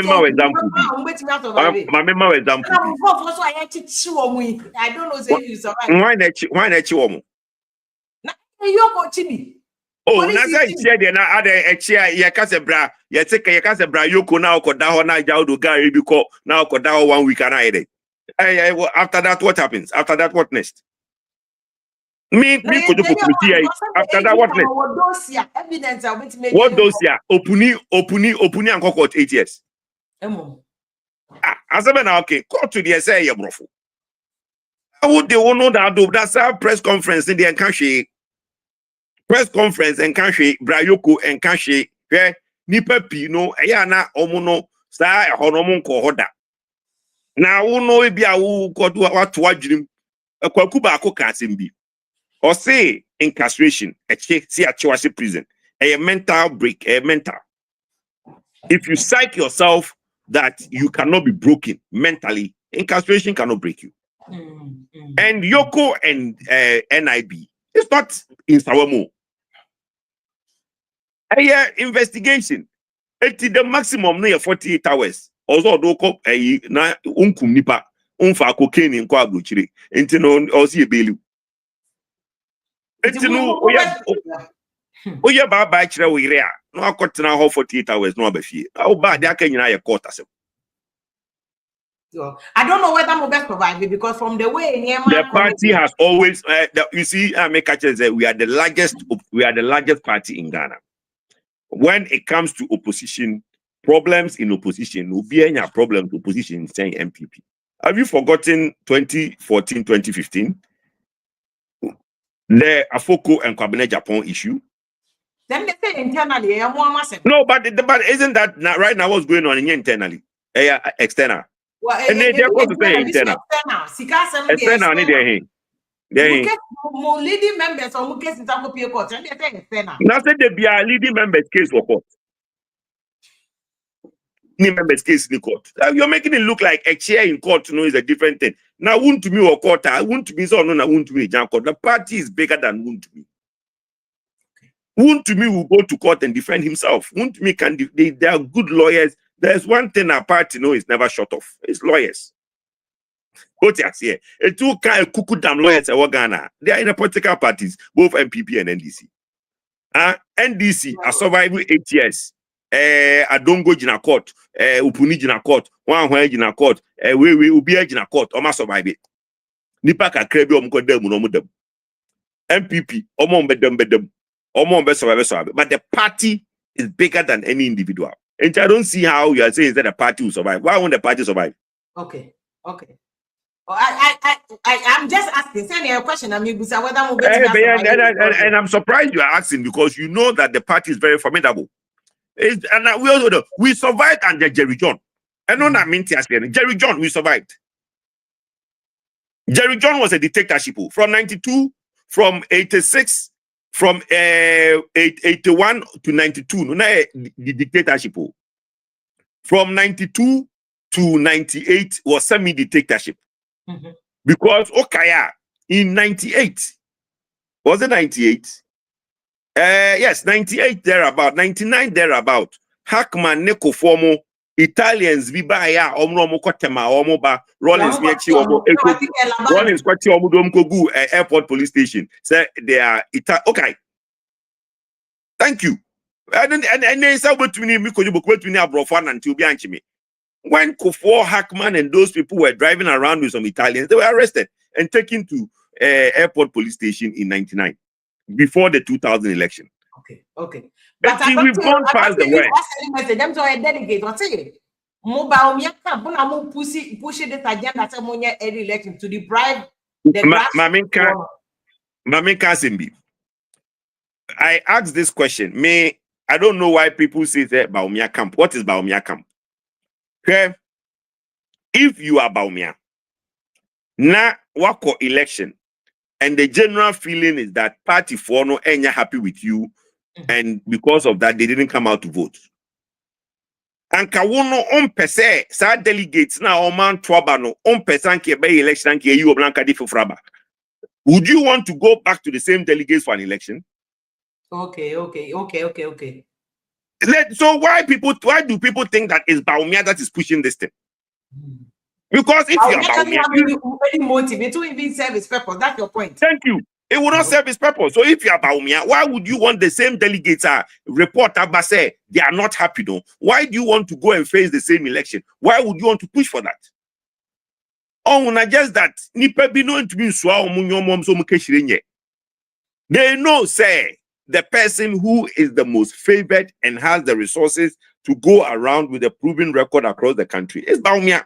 Speaker 1: don't know if you survive.
Speaker 4: Why not you? Oh, Nasa said there now other a chair, Yakasebra, Yakasebra, Yoko now Kodaho na Jaudo Gary because now Kodaho 1 week and after that, what happens? After that, what next? Me could do after that, what next? What those here? Opuni and court 8 years. As a okay, court to the say your brofo. I would they won't know that's our press conference in the country. Press conference and country, Brayoko and country, where Nipa Pino, Ayana, Omono, Star, Honomon Kohoda. Now, who know if you got what to watch him a Kwakuba Kasimbi or say incarceration, a check, see a Chawasi prison, a mental break, a mental. If you psych yourself that you cannot be broken mentally, incarceration cannot break you. And Yoko and NIB, it's not in Sawamo. Investigation. It's the maximum near 48 hours. Also, do ko na unkum nipa unfa cocaine in kwa agbochire. Enti no also ye belu. Enti no oya ba kire wo ire a no akotena ho 48 hours no abafie. Awo ba de aka nyina ye court asem.
Speaker 1: So, I don't know whether we best provide it because from the way
Speaker 4: the party has always, you see, make say we are the largest party in Ghana. When it comes to opposition, problems in opposition, will be any problems opposition saying MPP. Have you forgotten 2014, 2015? The Afoko and Kwabena Japan issue?
Speaker 1: Then they say internally,
Speaker 4: no, but isn't that right now what's going on internally? External.
Speaker 1: Well,
Speaker 4: and they're going to say internal. External,
Speaker 1: they're leading members or case in Taco court, and they say external.
Speaker 4: Now say they be a leading members case for court. Members case in the court. You're making it look like a chair in court, is a different thing. Now, wouldn't to me or court, I wouldn't to be so no, wouldn't to me. The party is bigger than wouldn't to me. Wouldn't to me will go to court and defend himself. Wouldn't to me can they are good lawyers. There's one thing our party is never shut off. It's lawyers. What you say? A two kind of cuckoo damn lawyers in Ghana. They are in the political parties, both MPP and NDC. NDC are surviving 8 years. I don't go in a court. Upuni in a court. One in a court. We will be in a court. Oma survive it. Nipa ka krebi omkodem. MPP bedem. Survive. But the party is bigger than any individual. And I don't see how you are saying that the party will survive. Why won't the party survive?
Speaker 1: Okay. I'm just asking. Send a question. I mean, whether
Speaker 4: and I'm surprised you are asking because you know that the party is very formidable. And we also know we survived under Jerry John. I know that means Jerry John, we survived. Jerry John was a dictatorship from 92, from 86, from 81 to 92. The dictatorship. From 92 to 98 was semi-dictatorship. Because Okaya in 98, was it 98? Yes, 98 thereabout, 99 thereabout. Hackman Neko Formo, Italians Vibaya, Omno Kotema, Omoba, Rollins Miachi, Rollins Kwati Omudom airport police station. Say they are okay. Thank you. And then say between me between Abrofan and Tubianchimi. When Kufuor, Hackman, and those people were driving around with some Italians, they were arrested and taken to airport police station in 99. Before the 2000 election.
Speaker 1: Okay.
Speaker 4: But we've gone past the way.
Speaker 1: Them to a delegate. What's it? Mobile pushing this agenda to any election to deprive the
Speaker 4: Maminka Simbi. I asked this question. I don't know why people say that Baumia camp. What is Baumia camp? Okay. If you are Baumia, na wako election. And the general feeling is that party for no any happy with you, and because of that, they didn't come out to vote. And kawono on pese sa delegates na oman twabano on pesan ke be election ke you blanca di fraba. Would you want to go back to the same delegates for an election?
Speaker 1: Okay.
Speaker 4: So why do people think that it's Baumia that is pushing this thing? Because if you are
Speaker 1: very motivated to even serve its purpose, that's your point.
Speaker 4: Thank you. It will not serve its purpose. So if you are Baumia, why would you want the same delegates report about say they are not happy though? Why do you want to go and face the same election? Why would you want to push for that? Oh, not just that. They know, say, the person who is the most favored and has the resources to go around with a proven record across the country is Baumia.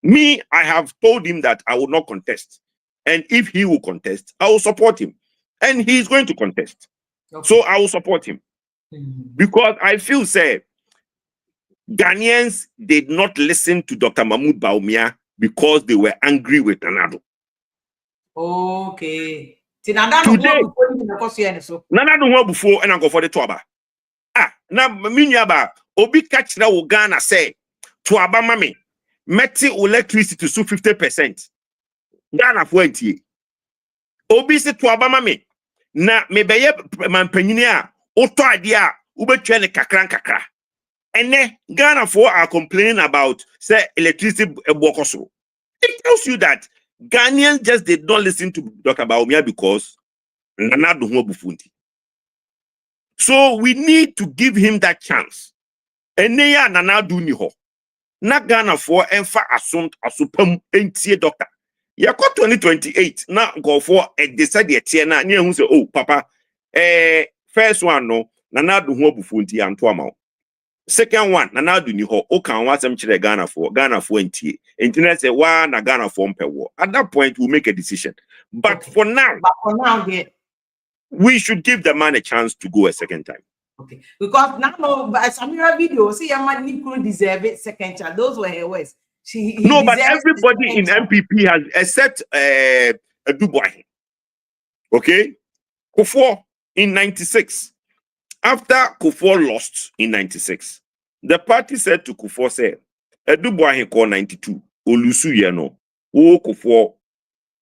Speaker 4: Me, I have told him that I will not contest. And if he will contest, I will support him. And he is going to contest. Okay. So I will support him. Because I feel, say, Ghanaians did not listen to Dr. Mahmoud Baumia because they were angry with Nanado.
Speaker 1: Okay.
Speaker 4: Today, Nanado won before and I go for the Tuaba. Now, Minyaba, Obi catch na Ghana say, Tuaba mami. Meti electricity to 50%. Ghana fuenti. Obi se to abama me. Na mebeye mampanyini a oto ade a ubetwa ne kakra. Ene Ghana for are complaining about say electricity bokoso. It tells you that Ghanaians just did not listen to Dr. Baumia because Nana do ho bufunti. So we need to give him that chance. Ene ya Nana do ni ho. na Ghana for enfa asopam entie doctor. Ya ko 2028 na go for decide the tie na hu say oh papa first one no Nana Addo ho abufu nti anto ama. Second one Nana Addo ni ho o kan wasem kire Ghana for entie. Enti na say wa na Ghana for mpewo. At that point we'll make a decision. But for now
Speaker 1: yeah.
Speaker 4: We should give the man a chance to go a second time.
Speaker 1: Okay, because now Samira video, see your man Nico deserve it second chance. Those were her words.
Speaker 4: No, but everybody in MPP has except Dubois. Okay, Kufuor in 96. After Kufuor lost in 96, the party said to Kufuor, say, Dubois call 92. Olusu yeno. O Kufuor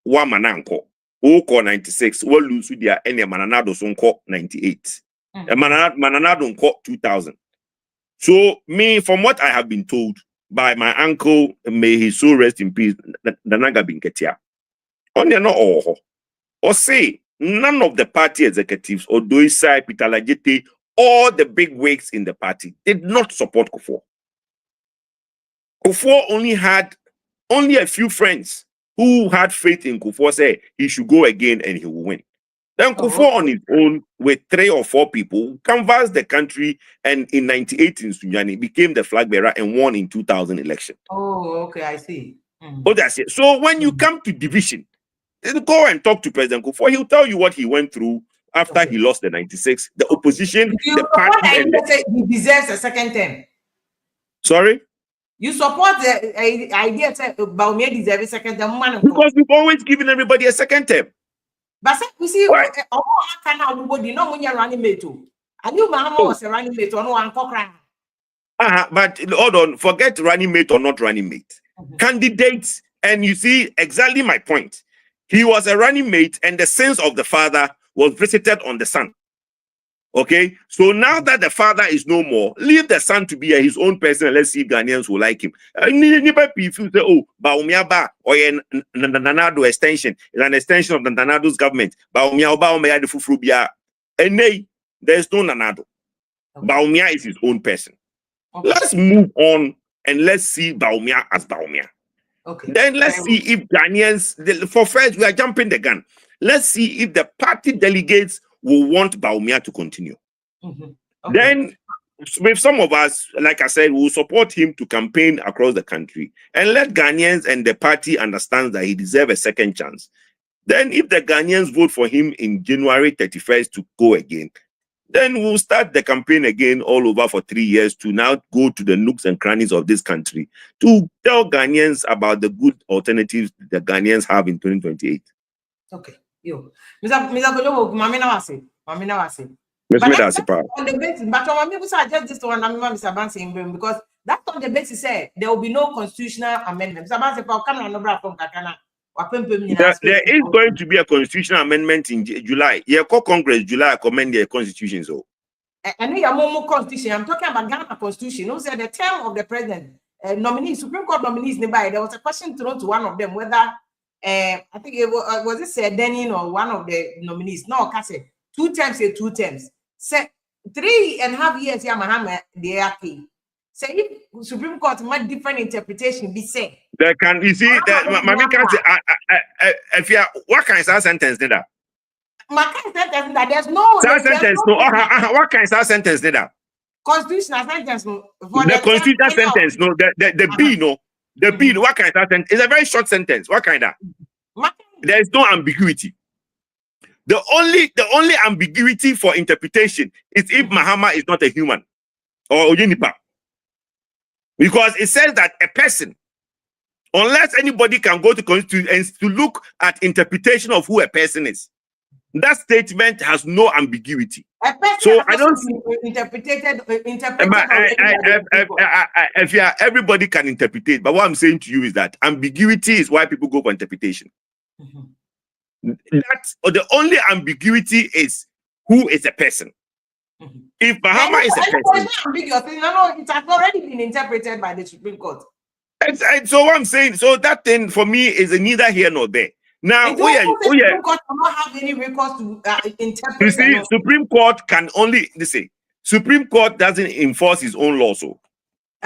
Speaker 4: wa mananko. O call 96. O Lusu dia ene mananado son call 98. Mananado call 2000. So me, from what I have been told by my uncle, may he so rest in peace, Danaga Binketia. Only no or say none of the party executives or Doisai, Peter Lajete, all the big wigs in the party did not support Kufuor. Kufuor only had a few friends who had faith in Kufuor, say he should go again and he will win. Then Kufuor on his own with 3 or 4 people canvassed the country, and in 98 in Sunyani became the flag bearer and won in 2000 election.
Speaker 1: Oh, okay, I see.
Speaker 4: Oh, that's it. So when you come to division, go and talk to President Kufuor. He'll tell you what he went through after he lost the 96. The opposition, the party, and
Speaker 1: he deserves a second term.
Speaker 4: Sorry?
Speaker 1: You support the idea that Bawumia deserves a second term?
Speaker 4: Because we've always given everybody a second term.
Speaker 1: But you see, nobody know when you're running mate. I knew Mahama was a running mate or no one cry.
Speaker 4: But hold on, forget running mate or not running mate. Candidates, and you see exactly my point. He was a running mate, and the sins of the father was visited on the son. Okay, so now that the father is no more, leave the son to be his own person. And let's see if Ghanaians will like him. People say, oh, Bawumia Ba or Nana Addo extension is an extension of the Nana Addo's government. Bawumia Ba the Fufrubia. And there's no Nana Addo. Bawumia is his own person. Okay. Let's move on and let's see Bawumia as Bawumia. Okay. Then let's see if Ghanaians, for first, we are jumping the gun. Let's see if the party delegates will want Bawumia to continue. Okay. Then, with some of us, like I said, will support him to campaign across the country and let Ghanaians and the party understand that he deserves a second chance. Then, if the Ghanaians vote for him in January 31st to go again, then we'll start the campaign again all over for 3 years to now go to the nooks and crannies of this country to tell Ghanaians about the good alternatives the Ghanaians have in 2028.
Speaker 1: Okay. Yo, Mr. Kolowo, Mamina wase. On the basis, but on me, just this one, Mr. Bansi, because that's on the basis say there will be no constitutional amendment. Mr. Bansi, come on, no from Kakana.
Speaker 4: There is going to be a constitutional amendment in July. Yeah, Congress July commend the constitution. So,
Speaker 1: I know your more constitution. I'm talking about Ghana constitution. You said the term of the president, nominees, Supreme Court nominees nearby. There was a question thrown to one of them whether. I think it was it Denning or one of the nominees. No, I say 2 terms. Say 2 terms. Say 3.5 years. Yeah, Mahama they are key. Say if Supreme Court might different interpretation be say.
Speaker 4: There can you see that Mami can say if you what kind of sentence did that?
Speaker 1: My kind of sentence that there's no
Speaker 4: sentence no. What kind of sentence did that?
Speaker 1: Constitutional sentence for
Speaker 4: the constitutional sentence no. The B no. The bill, what kind of sentence? It's a very short sentence. What kind of? There is no ambiguity. The only ambiguity for interpretation is if Mahama is not a human or Oyenipa. Because it says that a person, unless anybody can go to Constitution and to look at interpretation of who a person is, that statement has no ambiguity. So I don't see everybody can interpret it, but what I'm saying to you is that ambiguity is why people go for interpretation. That's the only ambiguity is who is a person. If Mahama is a person,
Speaker 1: it has already been interpreted by the Supreme Court.
Speaker 4: So what I'm saying, so that thing for me is neither here nor there. Now,
Speaker 1: Supreme Court cannot have any recourse to interpret.
Speaker 4: You see, Supreme Court can only say Supreme Court doesn't enforce his own law. So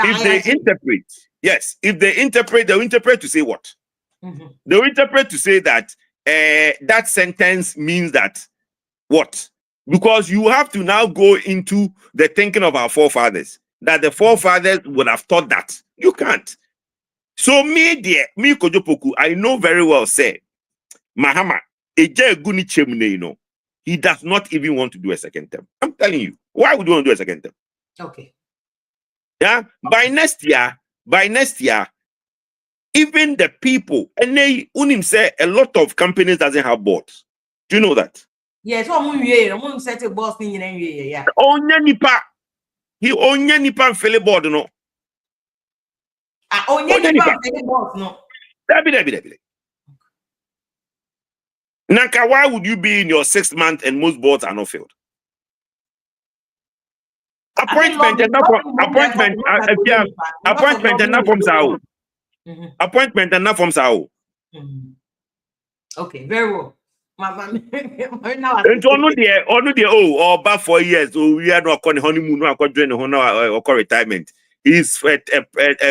Speaker 4: If they interpret, yes, if they interpret, they'll interpret to say what? They'll interpret to say that that sentence means that what? Because you have to now go into the thinking of our forefathers, that the forefathers would have thought that. You can't. So me, dear, me Kojopoku, I know very well, say, Mahama, Eje Guni Chemune, you know, he does not even want to do a second term. I'm telling you. Why would you want to do a second term?
Speaker 1: Okay.
Speaker 4: Yeah. By next year, even the people, and they unim say a lot of companies doesn't have boards. Do you know that?
Speaker 1: Yes, I'm set a boss thing in yeah.
Speaker 4: Onye nipa. He onye nipa fele board no.
Speaker 1: Onye nipa fele board no.
Speaker 4: Debi. Nanka, why would you be in your 6th month and most boards are not filled? Appointment and not from Sao. Appointment and not from Sao.
Speaker 1: Okay, very well.
Speaker 4: And only the about 4 years. So we are not on honeymoon, no or retirement. He's a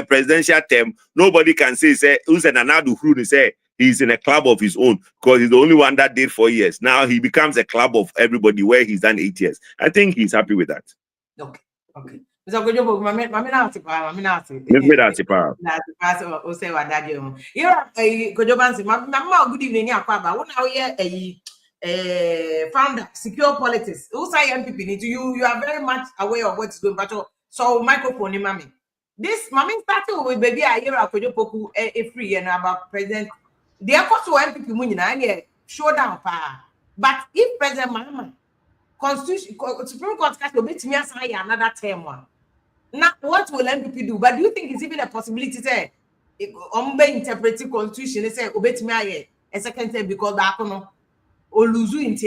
Speaker 4: presidential term. Nobody can say who's an anadu who say he's in a club of his own because he's the only one that did 4 years. Now he becomes a club of everybody where he's done 8 years. I think he's happy with that.
Speaker 1: Okay. So go job mami na ati. O say wa daddy o. You go job ansi mama good evening ni akwaba. Wo na we founder secure politics. Who say MPP need you are very much aware of what's going on. So microphone ni mami. This mami started with baby a year Kojopoku free and about president. They are to MPP mu nyina na showdown pa. But if President Mahama Constitution Supreme Court can obey me assign another term one. Now, what will MPP do? But do you think it's even a possibility say interpreting Constitution and say obey me a second term because that no or lose you into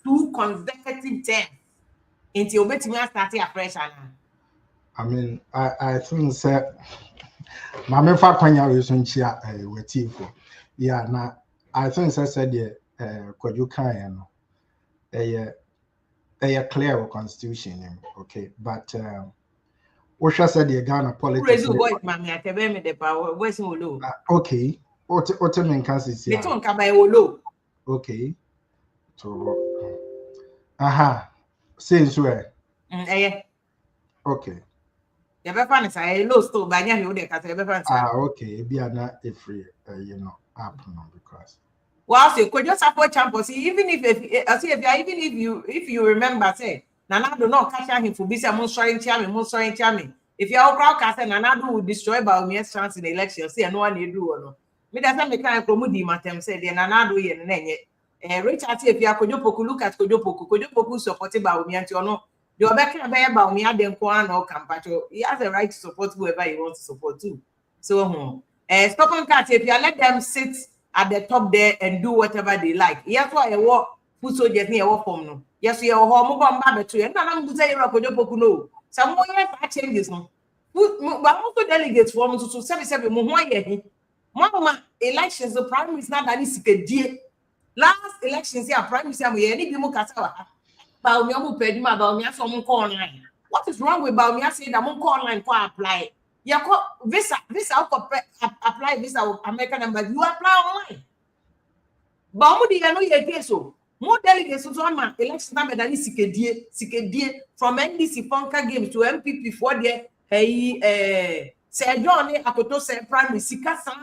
Speaker 1: 2 consecutive terms until obey me starting afresh?
Speaker 5: I mean, I think that my fa kwanya we so nchia wati for yeah na I think said the kwaju kan no clear constitution okay but what said the Ghana politics okay what mean can say okay so say so okay okay be na free app no because
Speaker 1: well so could just support champions even if you remember say Nana do not catch him for be say monitoring chairman if you are crowd cast Nana do will destroy Baumia's chance in the election say no one dey do no me that time me kan promote matem say the Nana do ye na Richard if you are Kojopoku look at Kojopoku supported Baumia nti ono the obeka be Baumia den ko an o campacho he has a right to support whoever he wants to support too so stop on cat if you let them sit at the top there and do whatever they like. Yes, why a war put soldiers near war form no. Yes, we are home to and I'm to say Kojopoku no. Some more changes no. But also delegates form to 77 Mama elections the prime minister not that is last elections here prime minister we any bimu kasa Baumia mu pedima Baumia so mon call online. What is wrong with Baumia saying that mon call online for apply? You visa apply visa American number you apply online. But you know you so more delegates to one election number than sikedie from NDC Funka games to MPP for there say John akoto say primary sika san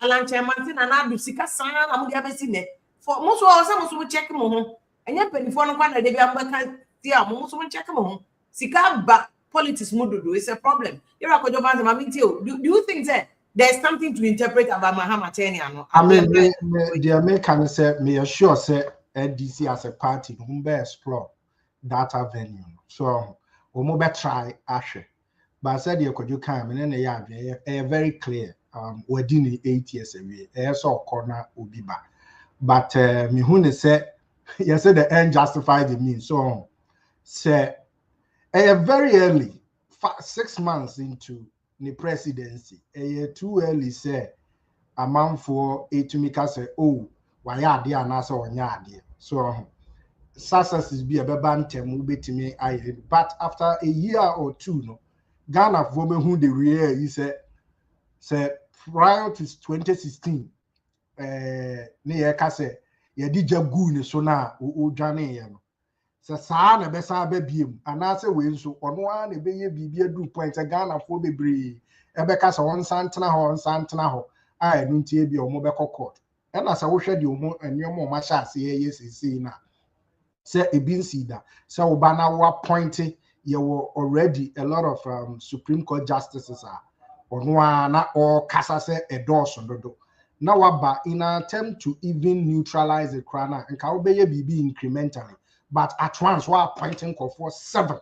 Speaker 1: alanche mantin na adu sika san amudi abesi ne for most of us check mo ho enya penifo no kwa na de bi ambaka ti a mo so check mo ho sika ba politics mududu is a problem. Do you think that there's something to interpret about Mahama Tenya?
Speaker 5: I mean, the American say, me sure say NDC as a party who be explore that avenue. So we mo be try ashe. But I said you could you can and then very clear. Within the 8 years away, so corner ubiba. But me who say you said the end justify the means. So say. Very early, 6 months into the presidency, too early say a man for a to make us say, oh, why are they and also on yard? So success is be a babantem will be to me. But after a year or two, no, Ghana for me who the real he said prior to 2016 ne ka say ye di jagu ni so na o dwane ye no se saa na be sa ba biem ana se we nso ono a na be ye bibia du point Ghana for bebre ebe ka se won santena ho a enu ntie bi o mo be court e na se wo hwe di o mo enyomo ma sha ase ye sisi na se ebinsi da se wo ba na wo appoint ye were already a lot of Supreme Court justices are ono a na o kasa se edoso dodo na waba in an attempt to even neutralize the crown and can obey BB incrementally, but at once we are pointing for 7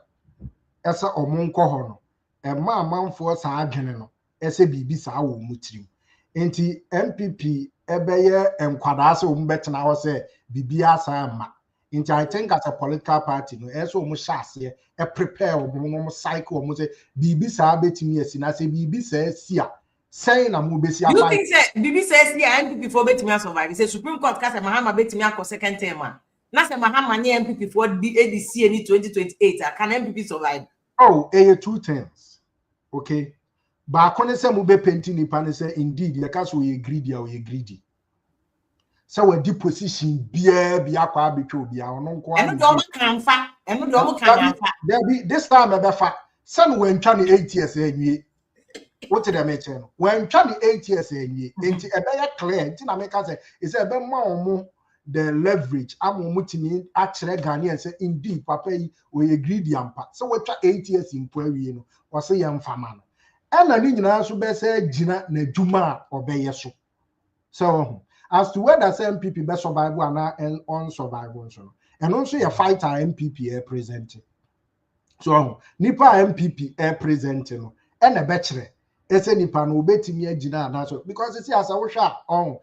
Speaker 5: as a omonko hono a man for sa general as a BB sa wo mutrim enti MPP ebeye enkwadaase o mbetena ho say BB asa ma enti I think as a political party no eso mo hyase e prepare o mo cycle o mo say BB sa betimi asina say BB sa sia saying na mo besi
Speaker 1: apa. You think say BB says yeah MPP for betimi survive. He say Supreme Court ka say Mahama betimi akọ second term. Na say Mahama ni MPP for the ADC in 2028. Can MPP survive?
Speaker 5: Oh, 2 things. Okay. But when say mo be painting nipa ne say indeed you can so we greedy. So we di position bia kwa betwo bia ono nko
Speaker 1: eno do mo kan fa
Speaker 5: this time e be fa san we ntwa ne 8 years anwie what did I mention when ntwa ne 8 years anwie enti e be clear enti na make say is e be ma omo the leverage amomutini akere Ghanaian say indeed papa yi we greedy ampa so we twa 8 years in poawie no we say yam fama no ena ni nyina so be say gina na dwuma obeye so as to whether MPP be survival and unsurvival so and also a fighter MPP presenting so nipa MPP presenting no and a betchere ese nipa no betimi agina na so because you see as I wish on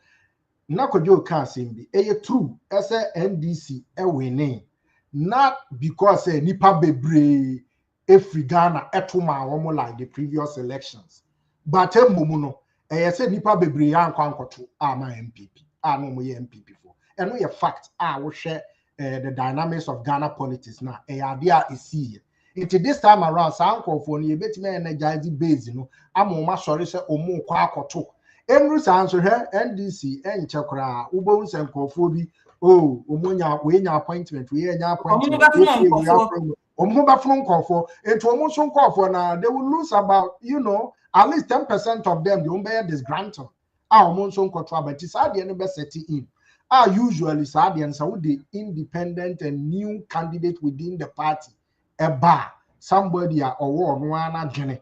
Speaker 5: nakojo ka simbi true ese NDC winning not because nipa bebre every Ghana etuma womo like the previous elections but mumu no say nipa bebre ankwankoto ama MPP no mo MPP for and we a fact we share the dynamics of Ghana politics now idea is see it this time around sanko for no betime energize base no amoma sori se omo kwa akoto enru sanso he NDC enche kra ubo nsenkofo bi omonya we nya appointment we nya appointment omo ba fun nkofo eto omo so nkofo na they will lose about at least 10% of them they won't bear disgruntled omo so nkoto about is ade no be set in usually sad and so the independent and new candidate within the party somebody or no ana dwene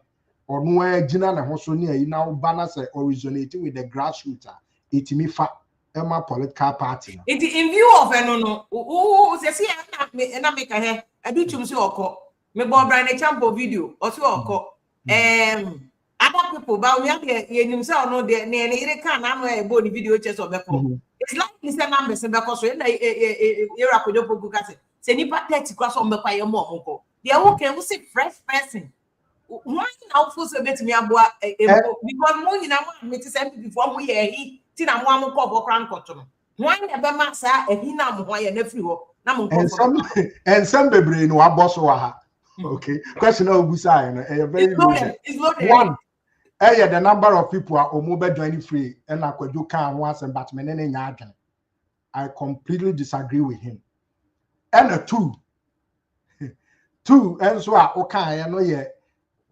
Speaker 5: or no agina na ho so ne ayi na bana say originating with the grassroots itimi fa ema political party
Speaker 1: in view of no say see na make here aduchum si okọ me bo bra na champo video o si okọ other people ba we have yenim say no de ne ire kan na no e bo ni video chest obeko it's like this number se beko so na era kojo pogu ka se nipa 30 kwa so mbekwa ye mo onko they who can see fresh person why now for so betimi aboa because mo nyina mo meet some people for mo ye hi ti na mo amko obokra nkoto no why na be ma sa ehi na mo ho ye na free ho na mo
Speaker 5: and some bebre no aboso wa ha okay question now busa no very
Speaker 1: loaded.
Speaker 5: One the number of people are omobe joining free and akwadwo kan ho asem but me ne nya adwen I completely disagree with him and a two and so okan no ye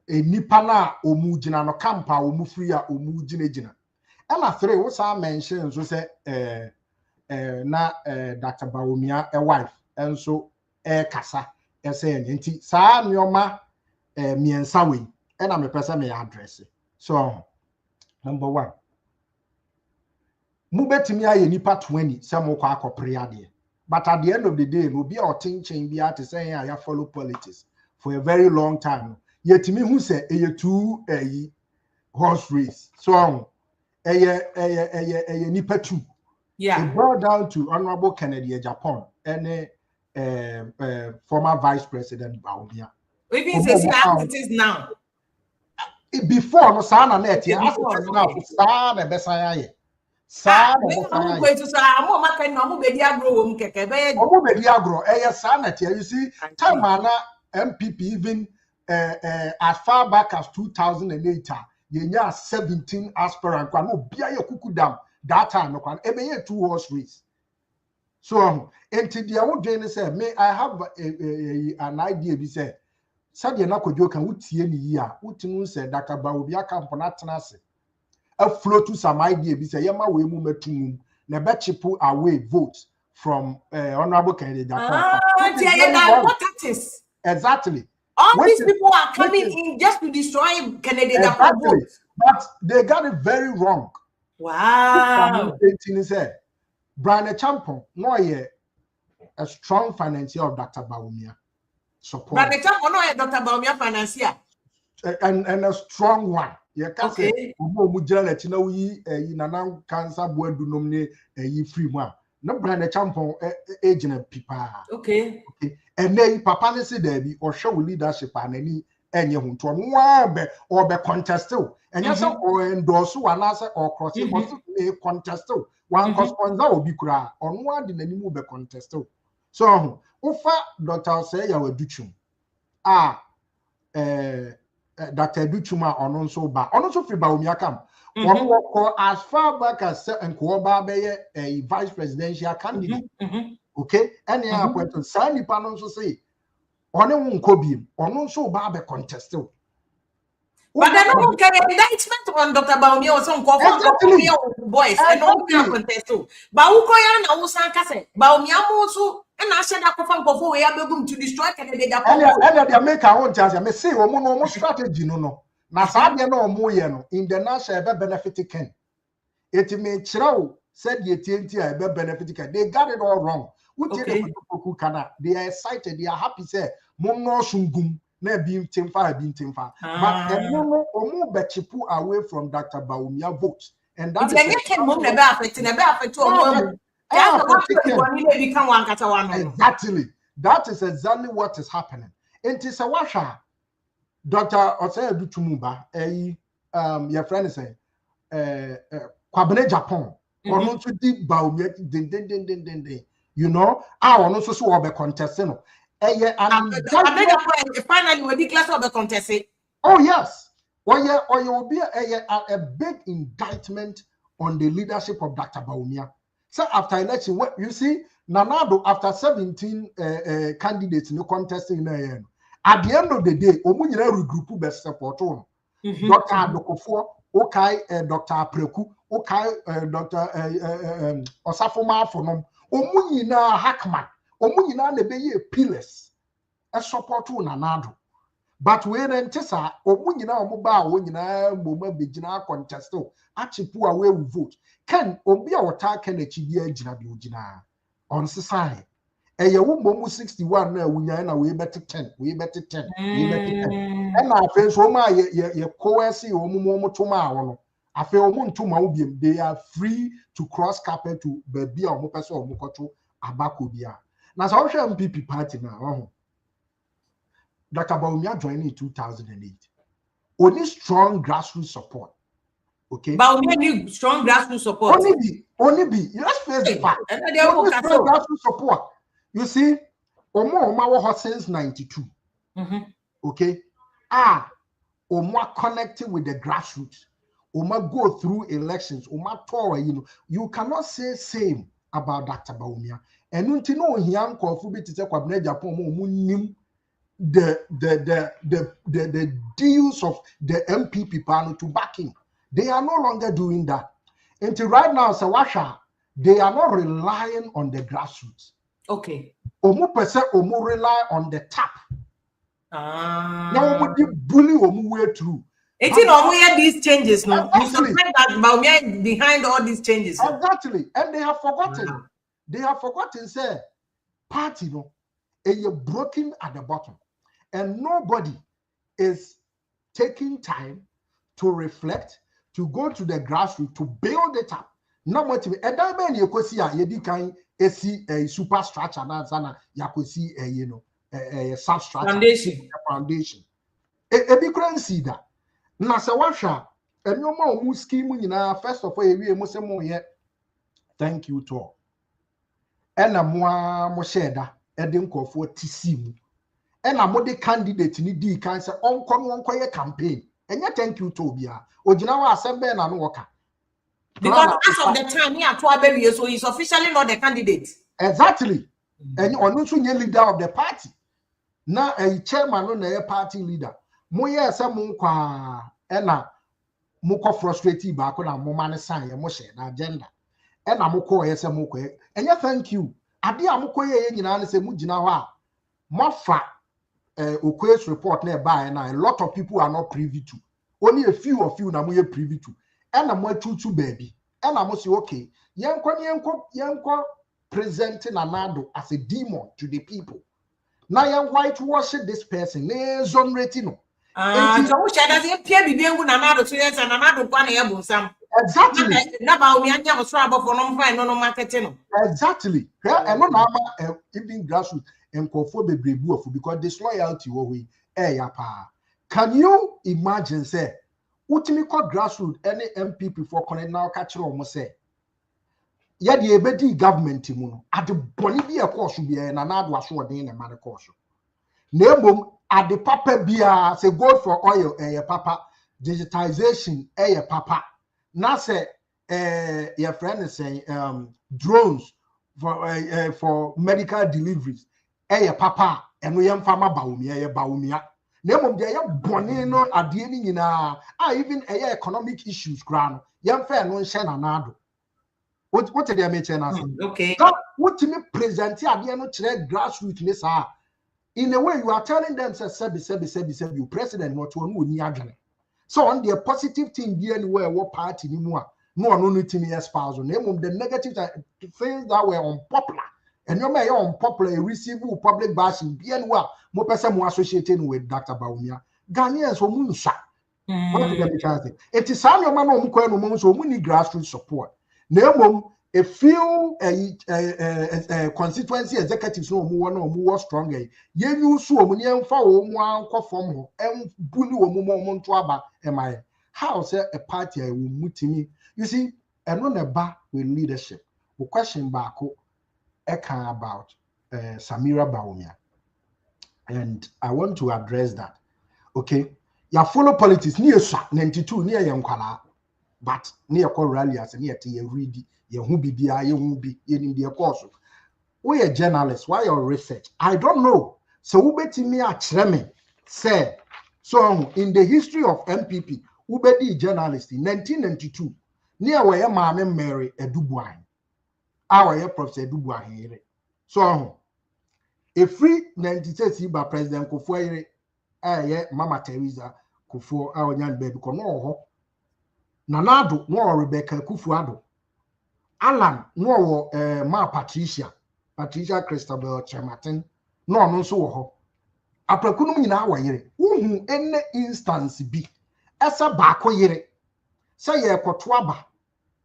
Speaker 5: nipa na omu gina no campa omu free a omu gina and a 3 we sa mention so say na Dr. Bawumia wife and so kasa say nti sa nyoma miensa we and am person me address so number 1 mu betimi aye nipa 20 say mo kwa akopre ade but at the end of the day no be a chain be at say I follow politics for a very long time yetimi hu say too horse race so nipa 2 it brought down to Honorable Kennedy Japan and former Vice President Bawumia.
Speaker 1: Even say it is now.
Speaker 5: Before no sana net ya now sa the best I sa
Speaker 1: I'm going to say I'm not making no be agro keke be
Speaker 5: omo be agro sa net you see time na MPP even as far back as 2008, you 17 aspirants. No, be a kukudam that time. No, e be 2-horse race. So, until the old Jane said, "May I have an idea?" Be said, "Sadia na kojo kan utie ni year. Utinu said Dr. Bawumia kampona tenase. A flow to some idea. Be said, Yama we mu metumum. Na bechipu away votes from honorable candidate."
Speaker 1: What that is
Speaker 5: Exactly.
Speaker 1: all these people are coming in just to destroy Kennedy.
Speaker 5: Exactly. But they got it very wrong.
Speaker 1: Wow.
Speaker 5: Brian Champon, no, a strong financier of Dr. Bawumia. Support.
Speaker 1: Brian Champon, no, Dr. Bawumia financier.
Speaker 5: And a strong one. You can say, cancer board do nominate a free one. No, Brian Champon, agent people.
Speaker 1: Okay.
Speaker 5: And then Papa say there be or show leadership and any you to one or be contested. And yes, or endorse one answer or cross it contested. One correspondent will be cry on one in any move contested. So, Ufa Dr. say you will do Dr. Duchuma on also ba on also free Bawumia come. One walk as far back as and Kuoba a vice presidential candidate. Okay, and yeah, appointed Sandy Panon so say on a won't on also Barbe contested.
Speaker 1: But I don't carry indictment on Dr. Bawumia or some boys and no contest too. Bawukoya na Usanka say Bawumia also and I said that for we are going to destroy Kennedy.
Speaker 5: And they make our own chance. I may say, no strategy, no. Now, Sabia no more in the national benefit can. It may show, said the TNT, benefit. They got it all wrong. They are excited, they are happy, say, Mono Sungum, ne being Timfa, But the Mono or more bet you put away from Dr. Bawumia votes. And that's exactly. That is exactly what is happening. It is a washer. Dr. Osei Duchumumba, your friend is saying, Kwabene Japan, or not to deep Bawumia, you know, I want also so be contesting.
Speaker 1: Finally, we declare of the contest.
Speaker 5: Oh, yes. Or you will be a big indictment on the leadership of Dr. Bawumia. So after election, you see, Nanado after 17 candidates in the contesting, at the end of the day, Omunira regroup best support on Dr. Adokofo, okay, Dr. Apreku, okay, Dr. Osafoma Fonom, Omunina Hackman, Omunina Nebeye pillars, a support on Nanado. But when Tessa, Omunina Omuba, Winina, Muma Bijina contesto, actually pour away with vote. Can Obia or Tarkan Chibia Jina on society? A woman 61 now, we better 10, we better 10, we better 10. And our friends, Roma, ye coercy or Momo Toma. I feel Mon Toma, they are free to cross carpet to Babia or Mopaso or Mokoto, Abakubia. Now, so I'm MPP party now. Dr. Bawumia joined in 2008. Only strong grassroots support. Okay.
Speaker 1: Bawumia need strong grassroots support.
Speaker 5: Only be. Let's face the fact. Only strong grassroots support. You see, Oma since 92. Okay. Oma connected with the grassroots. Oma go through elections. Oma tour, you cannot say same about Dr. Bawumia. And until no young Kofubi to say Kwabene Japan the deals of the MPP panel to back him. They are no longer doing that. Until right now, Sawasha, they are not relying on the grassroots.
Speaker 1: Okay.
Speaker 5: Omu rely on the tap. Now we bully Omu way through.
Speaker 1: It's in Omu these changes, no? You suspect that Bawumia behind all these changes.
Speaker 5: Exactly. And they have forgotten. Wow. They have forgotten, say, party, no, and you're broken at the bottom. And nobody is taking time to reflect, to go to the grassroots, to build it up. Not much. And that means you could see a superstructure, you could see a substructure, foundation. A big see that. Now, Sawasha, and no more scheme, first of all, we must say, thank you to. And a more sheda, and then call for TC. and a mode candidate ni di kan say on koye campaign. And ya thank you to bia. Ojina wa assemble na no worker.
Speaker 1: Because as of the time here to Abebi, so he's officially not the candidate.
Speaker 5: Exactly. And on also leader of the party. Now a chairman on a party leader. Moye some kwa ena muko frustrated back on a moment sign a motion agenda. And a muko yes a muko. And ya thank you. Adi amuko ye nyina se mujina wa mofa Okwe's report nearby and a lot of people are not privy to. Only a few of you na moye privy to. And I'm more true baby. And I must say, okay, yanko presenting Anado as a demon to the people. Now you whitewashing this person. Exactly. Exactly. And no even grassroots and because disloyalty we can you imagine say Utimi called grassroots any MPP for connect now catch almost say yeah the ebedi government at the Bolivia course should be an another was what in a man course. Name at the papa bia say gold for oil papa digitization papa now say your friend is saying drones for medical deliveries papa and we am farmer baumia name of the bonino adieni nyina even economic issues gran yam fair no share nanado what they make chance
Speaker 1: okay
Speaker 5: what me present ade no kire grassroots ne sa in a way you are telling them say sebi you president not one ni adwene so on the positive thing be anywhere what party ni mu a no timi espouse name of the negative things that were unpopular and you may unpopular receive public bashing be anywhere more person more associated with Dr. Baumia Ghanaians so munsa what did the chance it is some man no mko no so muni grassroots support na a few constituency executives no more stronger ye you so omuni emfa wo mu anko form ho em buli wo mu mo nto aba am how say a party will mutimi you see and no neba with leadership the question back about Samira Baumia. And I want to address that. Okay, you follow politics near 92 near Yankwala, but near call rally as near to you read you who be in the course. We are journalists, why your research? I don't know. So Ubeti me a treme say so in the history of MPP, Ubedi journalist in 1992 near where Mama Mary Edubuan. Our Professor Edubuan here. So a free 96 by President Kufuor, Mama Teresa Kufuor, our young baby, no Nanado, no Rebecca Kufuado, Alan, no Ma Patricia Christabel Chamatin, no so a precunum in our year, who any instance be as a bako yere. Say ye kotwaba,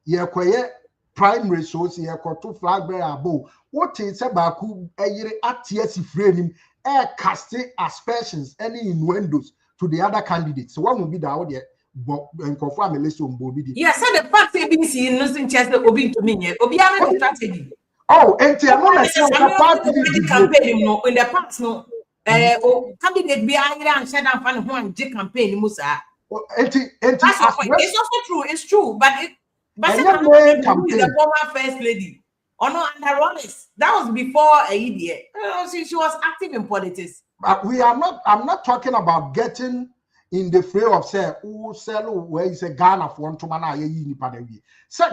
Speaker 5: ye kwaye primary source ye kotu flag bearer abo. What is about a year at TSC framing air casting aspersions any innuendos to the other candidates? So one will be the audience and confirm a list on Bobby.
Speaker 1: Yes, said the party ABC in nothing chest obi to me. Obiara strategy.
Speaker 5: Oh, and party
Speaker 1: campaign no in the past no candidate be and shut down fan one campaign musa. It's also true, it's true, but the former first lady. Oh no, under Rollins. That was before a year. She was active in politics.
Speaker 5: But I'm not talking about getting in the fray of say who sell where is a Ghana for one to man say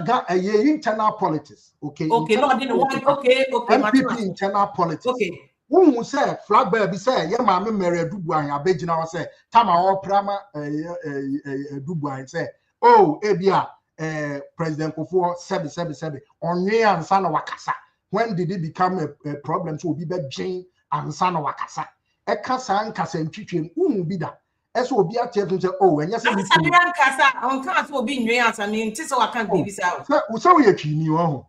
Speaker 5: internal politics. Okay.
Speaker 1: Okay, no, I didn't want okay.
Speaker 5: MPP internal politics.
Speaker 1: Okay.
Speaker 5: Who say flag bearer be say yeah mama Mary Dubuan abegina was say tama all prama Dubuan say oh ebia President Kufuor 777 onye ansana wakasa. When did it become a problem? So be Jane ansana wakasa. Ekasa nkasa ntwitwem be that. Eso obi atie say oh enya say
Speaker 1: Samira nkasa on can't obi nwe ansana nti so waka bibi sa.
Speaker 5: So we atwini wo ho.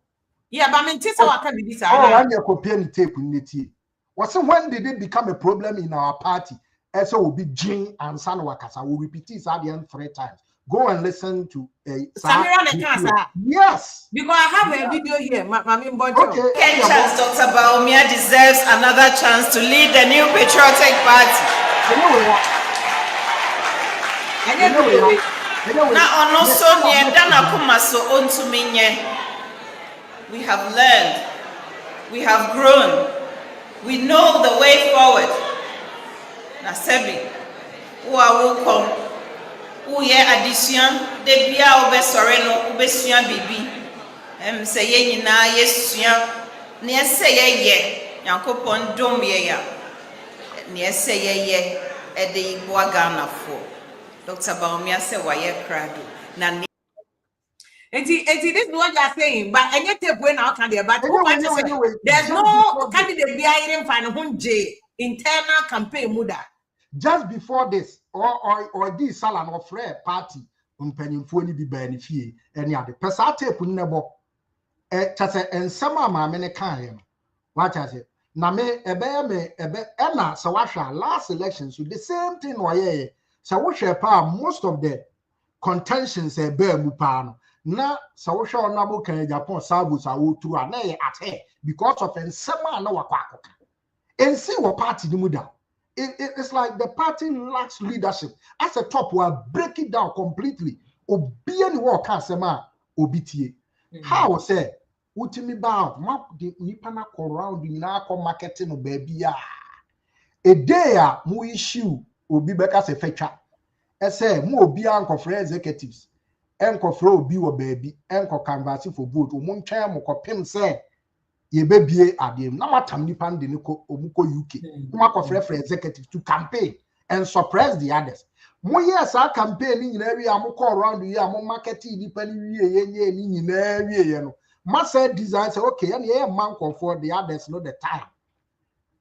Speaker 1: Yeah, but nti so waka bibi sa.
Speaker 5: Oh anya kopia ni tape neti. When did it become a problem in our party? Eso obi Jane ansana wakasa. We repeat it again 3 times. Go and listen to
Speaker 1: Samira Nekasa.
Speaker 5: Yes.
Speaker 1: Because I have a video here.
Speaker 5: Okay.
Speaker 6: Second chance, Dr. Baumia deserves another chance to lead the new patriotic party. We have learned, we have grown, we know the way forward. Nasebi, who are welcome, who ye addition, de bia obe soreno, ube suyan bibi. Say ye na ye suyan, ne say ye, yankopon dom ye ya, ne say ye, ede Ghana for. Dr. Baumia say why ye crado.
Speaker 1: And this is what you are saying, but I get to point out but there's no candidate behind him internal campaign muda.
Speaker 5: Just before this, or this salon of rare party, pennyfoni be benefit, any other pesate punabo. And some of my many kind. What I said, Name ebe Emma Sawasha last elections with the same thing. Why, Sawasha pa most of the contentions a bear mupano. Na Sawasha Nabo can Japan Sabu Sawu to an at because of and some no wakaka. And see what party the muda. It's like the party lacks leadership. As a top, will break it down completely. Obiani work asema obitie. How say utimi bound map the nipana around the na marketing of baby a day mu issue obi beka se fecha. Say mu obi anko for executives. Enko for obi wo baby enko canvassing for vote. Omuntwa mo kopem say ye bebie adem na matam nipa de ne ko omuko UK ma ko frɛ executive to campaign and suppress the others. Mo yes our campaign ni nyina wi amukọ around you am marketing nipa ni wie ye ni nyina wie ye no ma say design say okay and ye man for the others no the time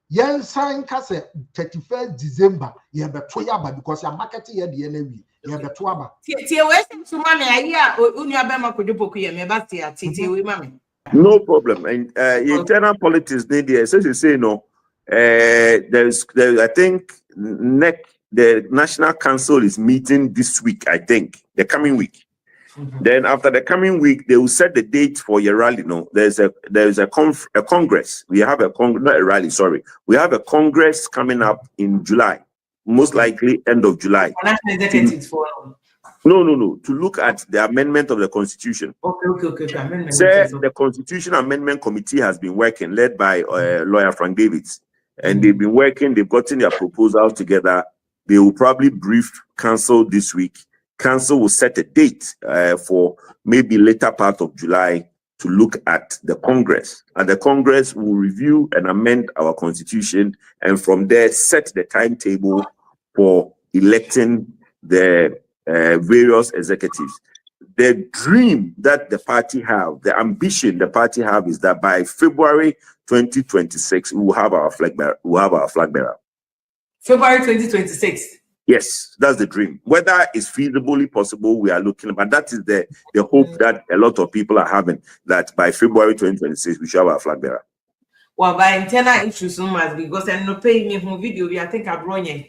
Speaker 5: yen sign ka say 31st December ye beto yaba because your marketing ye de na wi ye beto aba
Speaker 1: tie we so ma me ayi a unu abema kojopoku ye me ba tie tie we ma me.
Speaker 4: No problem. And internal politics, as you say, no. There's I think the National Council is meeting this week. I think the coming week. Then after the coming week, they will set the date for your rally. No, there's a congress. We have a not a rally. Sorry, we have a congress coming up in July, most likely end of July.
Speaker 1: National executives for.
Speaker 4: No. To look at the amendment of the Constitution.
Speaker 1: Okay.
Speaker 4: The Constitution Amendment Committee has been working, led by lawyer Frank Davids, and they've been working. They've gotten their proposal together. They will probably brief Council this week. Council will set a date for maybe later part of July to look at the Congress, and the Congress will review and amend our Constitution, and from there set the timetable for electing the various executives. The dream that the party have, the ambition the party have, is that by February 2026 we will have our flag bearer.
Speaker 1: February 2026.
Speaker 4: Yes, that's the dream. Whether it's feasibly possible, we are looking, but that is the hope that a lot of people are having, that by February 2026 we should have our flag bearer.
Speaker 1: Well, by internal issues, because I'm not paying me from video. I think I'm wrong.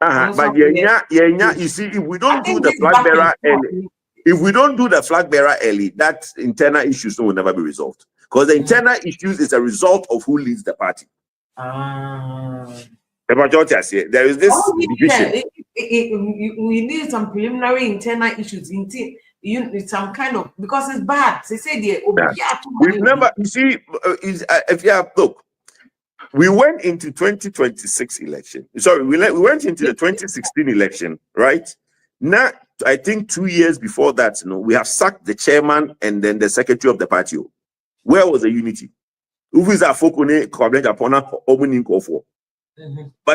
Speaker 4: But you see, if we don't do the flag bearer early, that internal issues will never be resolved. Because the internal issues is a result of who leads the party. The majority are saying there is this division.
Speaker 1: We need some preliminary internal issues. Some kind of, because it's bad. They say
Speaker 4: we've never. You see, if you have look. We went into 2026 election. Sorry, we went into the 2016 election, right? Now, I think 2 years before that, we have sacked the chairman and then the secretary of the party. Where was the unity? But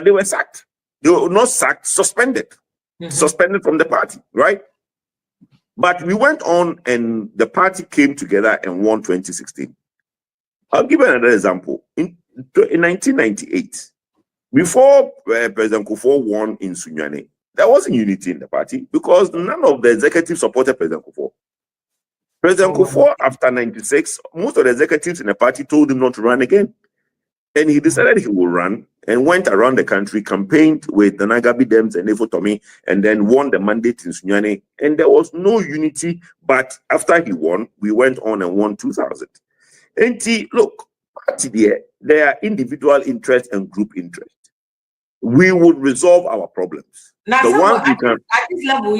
Speaker 4: they were sacked. They were not sacked, suspended. Suspended from the party, right? But we went on and the party came together and won 2016. I'll give another example. In 1998, before President Kufuor won in Sunyane, there wasn't unity in the party because none of the executives supported President Kufuor. President Kufuor, after 96, most of the executives in the party told him not to run again. And he decided he will run, and went around the country, campaigned with the Nagabi Dems and Efotomi, and then won the mandate in Sunyani. And there was no unity. But after he won, we went on and won 2000. And look, there are individual interest and group interest. We would resolve our problems.
Speaker 1: Now,
Speaker 4: the ones we can.
Speaker 1: At this level,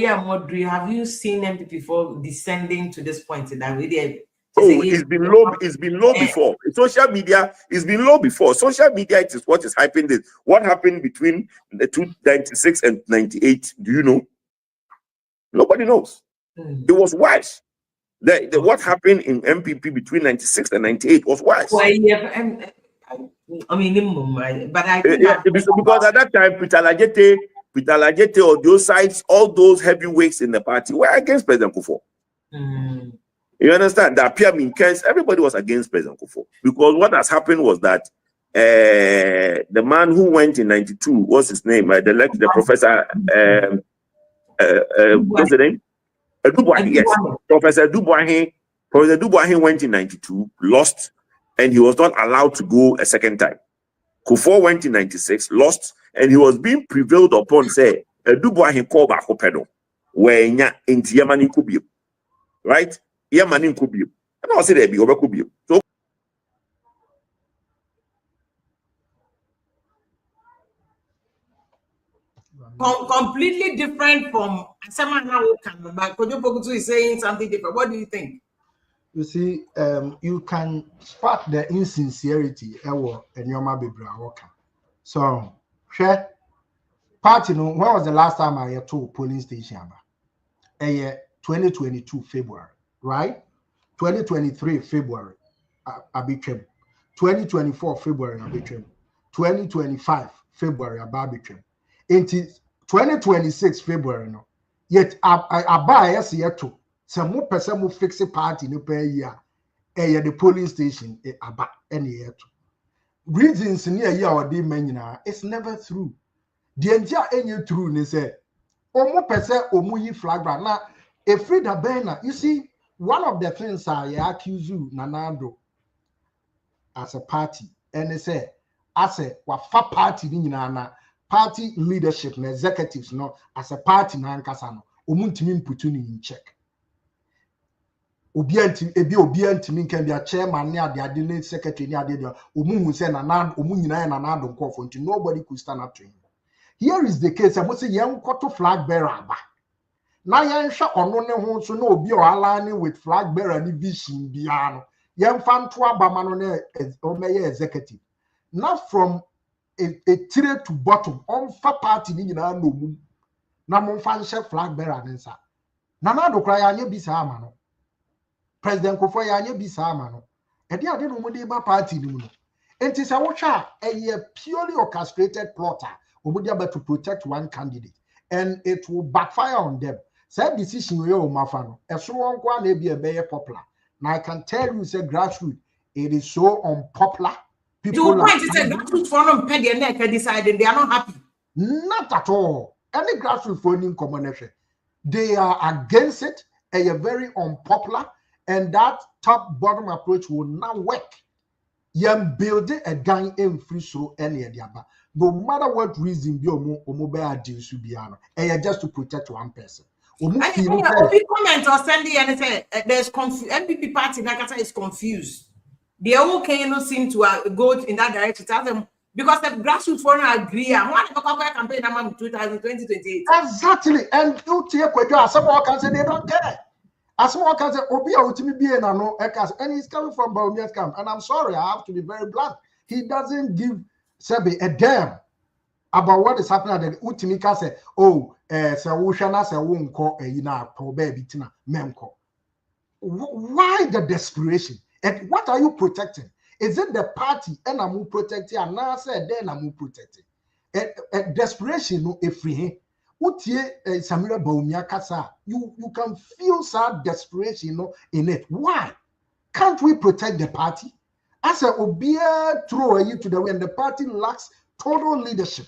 Speaker 1: have you seen MPP before descending to this point that we
Speaker 4: it's been low. It's been low before. Social media, it's been low before. Social media, it is what is hyping this. What happened between the 96 and 98? Do you know? Nobody knows. It was wise. What happened in MPP between 96 and 98 was wise.
Speaker 1: Well, yeah, I mean, but I think
Speaker 4: because at that time, Peter Lajete, or those sides, all those heavyweights in the party were against President Kufuor. You understand? That Pierre Minkens, everybody was against President Kufuor, because what has happened was that the man who went in 92, what's his name? The professor, what's the name? Dubois, yes. Professor Dubois went in 92, lost, and he was not allowed to go a second time. Kufuor went in 96, lost, and he was being prevailed upon, say, Dubois called back Hopedo, where in Yamanin Kubio. Right? Yamanin Kubio. And I'll say there be over Kubio. So
Speaker 1: completely different from someone who can back. Kojo is saying something different. What do you think?
Speaker 5: You see, you can spot the insincerity and Yoma Bibra. So, share party. No, when was the last time I had to polling station? 2022 February, right? 2023 February, I became 2024 February, I became 2025 February, I became into 2026 February. No, yet I buy yes yet to some more person who fix a party no per year. The polling station about any year to reasons near year or day menina. It's never through. The entire any true they say. Omo person omu flag brand now. If Frida Bena, you see, one of the things I accuse you, Nanado, as a party, and they say, as a wafa party, party leadership and executives, no, as a party, Nankasano, Omuntimin putuni in check. Obianti can be a chairman near the Adelaide secretary near the Omun say Nanado, Omunina and Nanado Coffin, nobody could stand up to him. Here is the case, I must say, young quarter flag bearer. Now yan sha ono ne ho so na obi o align with flag bearer ni vision bia no yan fan to abama no na o meye executive not from a tire to bottom on fa party ni nyina no mum na mo fan she flag bearer ni nsa na na do kra ya anye bi sa ama no President Kufuor ya anye bi sa ama no e de ade no mo de ba party ni mu no enti se wo twa a purely orchestrated plotter omudi about to protect one candidate and it will backfire on them. That decision we are mafano. As one may be a very popular. Now I can tell you, say Grassroot, it is so unpopular. People
Speaker 1: point is a Grassroot forum pay their neck and decided they are not happy.
Speaker 5: Not at all. Any Grassroot forum combination, they are against it. A very unpopular, and that top-bottom approach will not work. Yam building a gang in free so any diaba. No matter what reason, be omo deal should be just to protect one person.
Speaker 1: Obi comment or sending and say there's MPP party like I said is confused. They all cannot seem to go in that direction. Tell them because the Grassroots forum agree and one campaign number 2028.
Speaker 5: Exactly, and you take what someone can say they don't care. As someone can say Obi Outimi be and he's coming from Baumia's camp. And I'm sorry, I have to be very blunt. He doesn't give Sebi a damn about what is happening at the Utimika say, oh, Sawushana say won't call a bitina memco. Why the desperation? And what are you protecting? Is it the party and I'm protecting and now say then I'm protecting? Desperation no free. Samira Baumia Kasa, you can feel sad desperation in it. Why can't we protect the party? As a Obia throw you to the way, and the party lacks total leadership.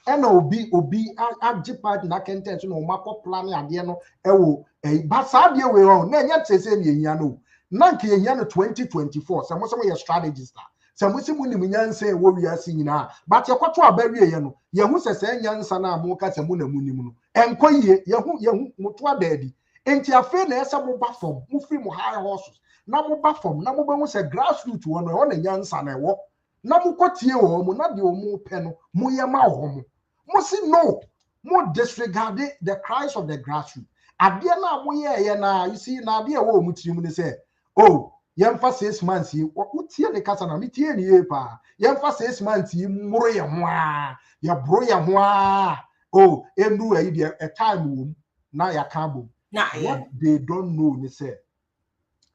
Speaker 5: And Obi Abji party na kenten no mako plan ade no ewo but sadia we on na nya tese ye nya no na nke ye nya no 2024 some your strategies Samusi Munim Yanse, what we are seeing now. But your quattro berry, Yahu says, Yansana, Moka, Samuna Munimu, and Koye, Yahu, Mutua daddy. And your fairness, some buffer, moving high horses. Namu bafom, namu ba se grassroot one on a young son and walk. Namu kotie o mo na de o mo peno, mo yema o mo. Mo si no, mo disregard the cries of the grassroot. Ade na mo ye na, you see na ade wo mo tirim ne say, oh, yemfa 6 months yi, wo tie ne kasa na me tie ne ye pa. Yemfa 6 months yi muro ye ho a, ya bro ye ho a. Oh, endu ayi de a time wo na ya kan bom. What they don't know ne say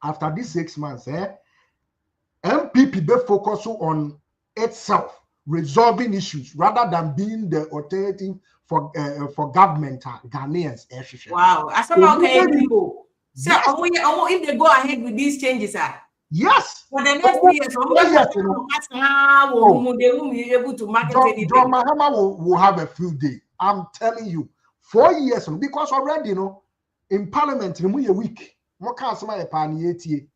Speaker 5: after these 6 months, MPP be focus on itself, resolving issues rather than being the alternative for government Ghanaians.
Speaker 1: Wow, as someone can people. So if they go ahead with these changes,
Speaker 5: yes,
Speaker 1: for the next 3 years, will be able to market anything.
Speaker 5: John Mahama will have a field day. I'm telling you, 4 years because already, in Parliament, we a week. Mo kan sama ye pa ne etie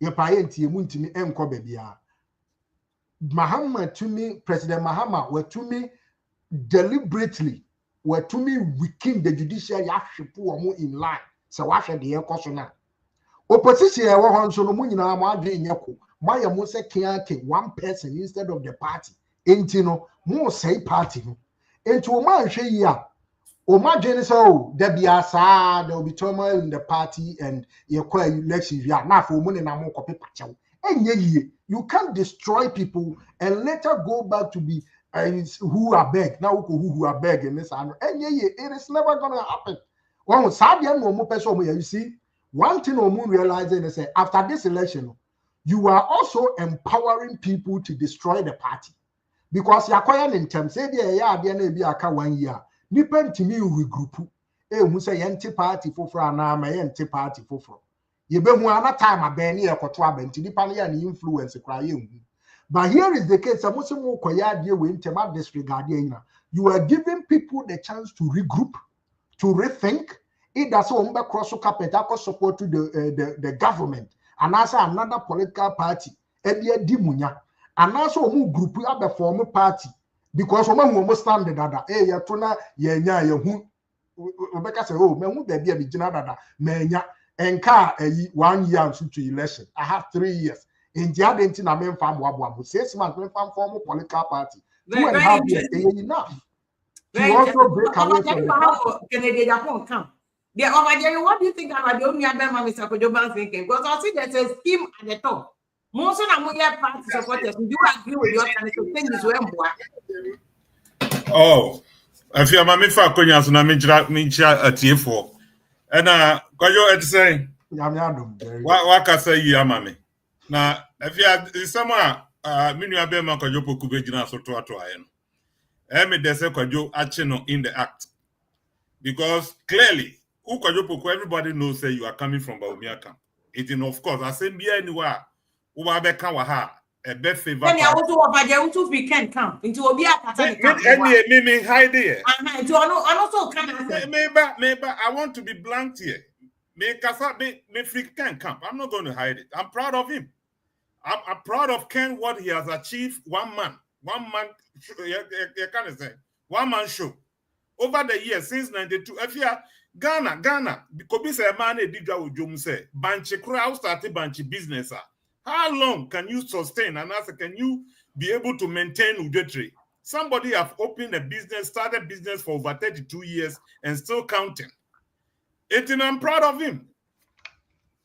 Speaker 5: ye pa ye ntie mu ntimi enko bebia Mahama to me President Mahama were to me deliberately were to me weaken the judiciary ahwepo omo in line se wa hwe de ekoso na opposition e wo ho nso no mu nyina mo adwe nyeko mo ya mo se kiake one person instead of the party enti no mo say party no enti o ma hwe yi a imagine so there will be turmoil in the party and you call elections. Now for money na mo copy pacho. You can't destroy people and later go back to be who are beg. Now who are beg in this and it is never gonna happen. Well, you see, one thing we realizing is that after this election, you are also empowering people to destroy the party because you acquire in terms say be 1 year. Nipa ntimi regroup hu say yente party foforo na ma yente party foforo ye be hu ana time abeni ekoto abenti nipa na ya influence kra ye hu but here is the case amusimu koya ade we ntema disregard ina you are giving people the chance to regroup to rethink it does so mbe cross carpet akọ support to the government and also another political party e dia di munya and also omu group abe form party because woman who must stand dada ya tona ye nya ye hu obeka say oh me hu da bia bi gina dada me nya enka 1 year to election I have 3 years in the identity na me fam wabo 6 months me fam form political party 2.5 years enough to also break away from the
Speaker 1: Kennedy Japan come there over there. What do you think about the only Abema Mr. Kojoban thinking? Because I see there's a scheme at the top. Most of them party supporters. Do you agree with your candidate?
Speaker 7: Oh, if you are my fa konya so na minja atiefo. And kwayo et say wa ka say yi amame. Na if you are someone minu abema kwayo poku begina so to aye no. Me dey say kwayo achi no in the act. Because clearly everybody knows that you are coming from Baumia camp. It is of course I say be anywhere. A best favor.
Speaker 1: Then I also weekend camp into Obia Catholic camp.
Speaker 7: Any hide here.
Speaker 1: And also come.
Speaker 7: Maybe I want to be blunt here. Me Ken camp. I'm not going to hide it. I'm proud of him. I'm proud of Ken what he has achieved. One man. You can't say 1 man show. Over the years since 92, if you are Ghana, because a man a digger with Jom say, Banchi crowd started Banchi business. How long can you sustain and also can you be able to maintain Udetri? Somebody have opened a business, started business for over 32 years and still counting. And I'm proud of him.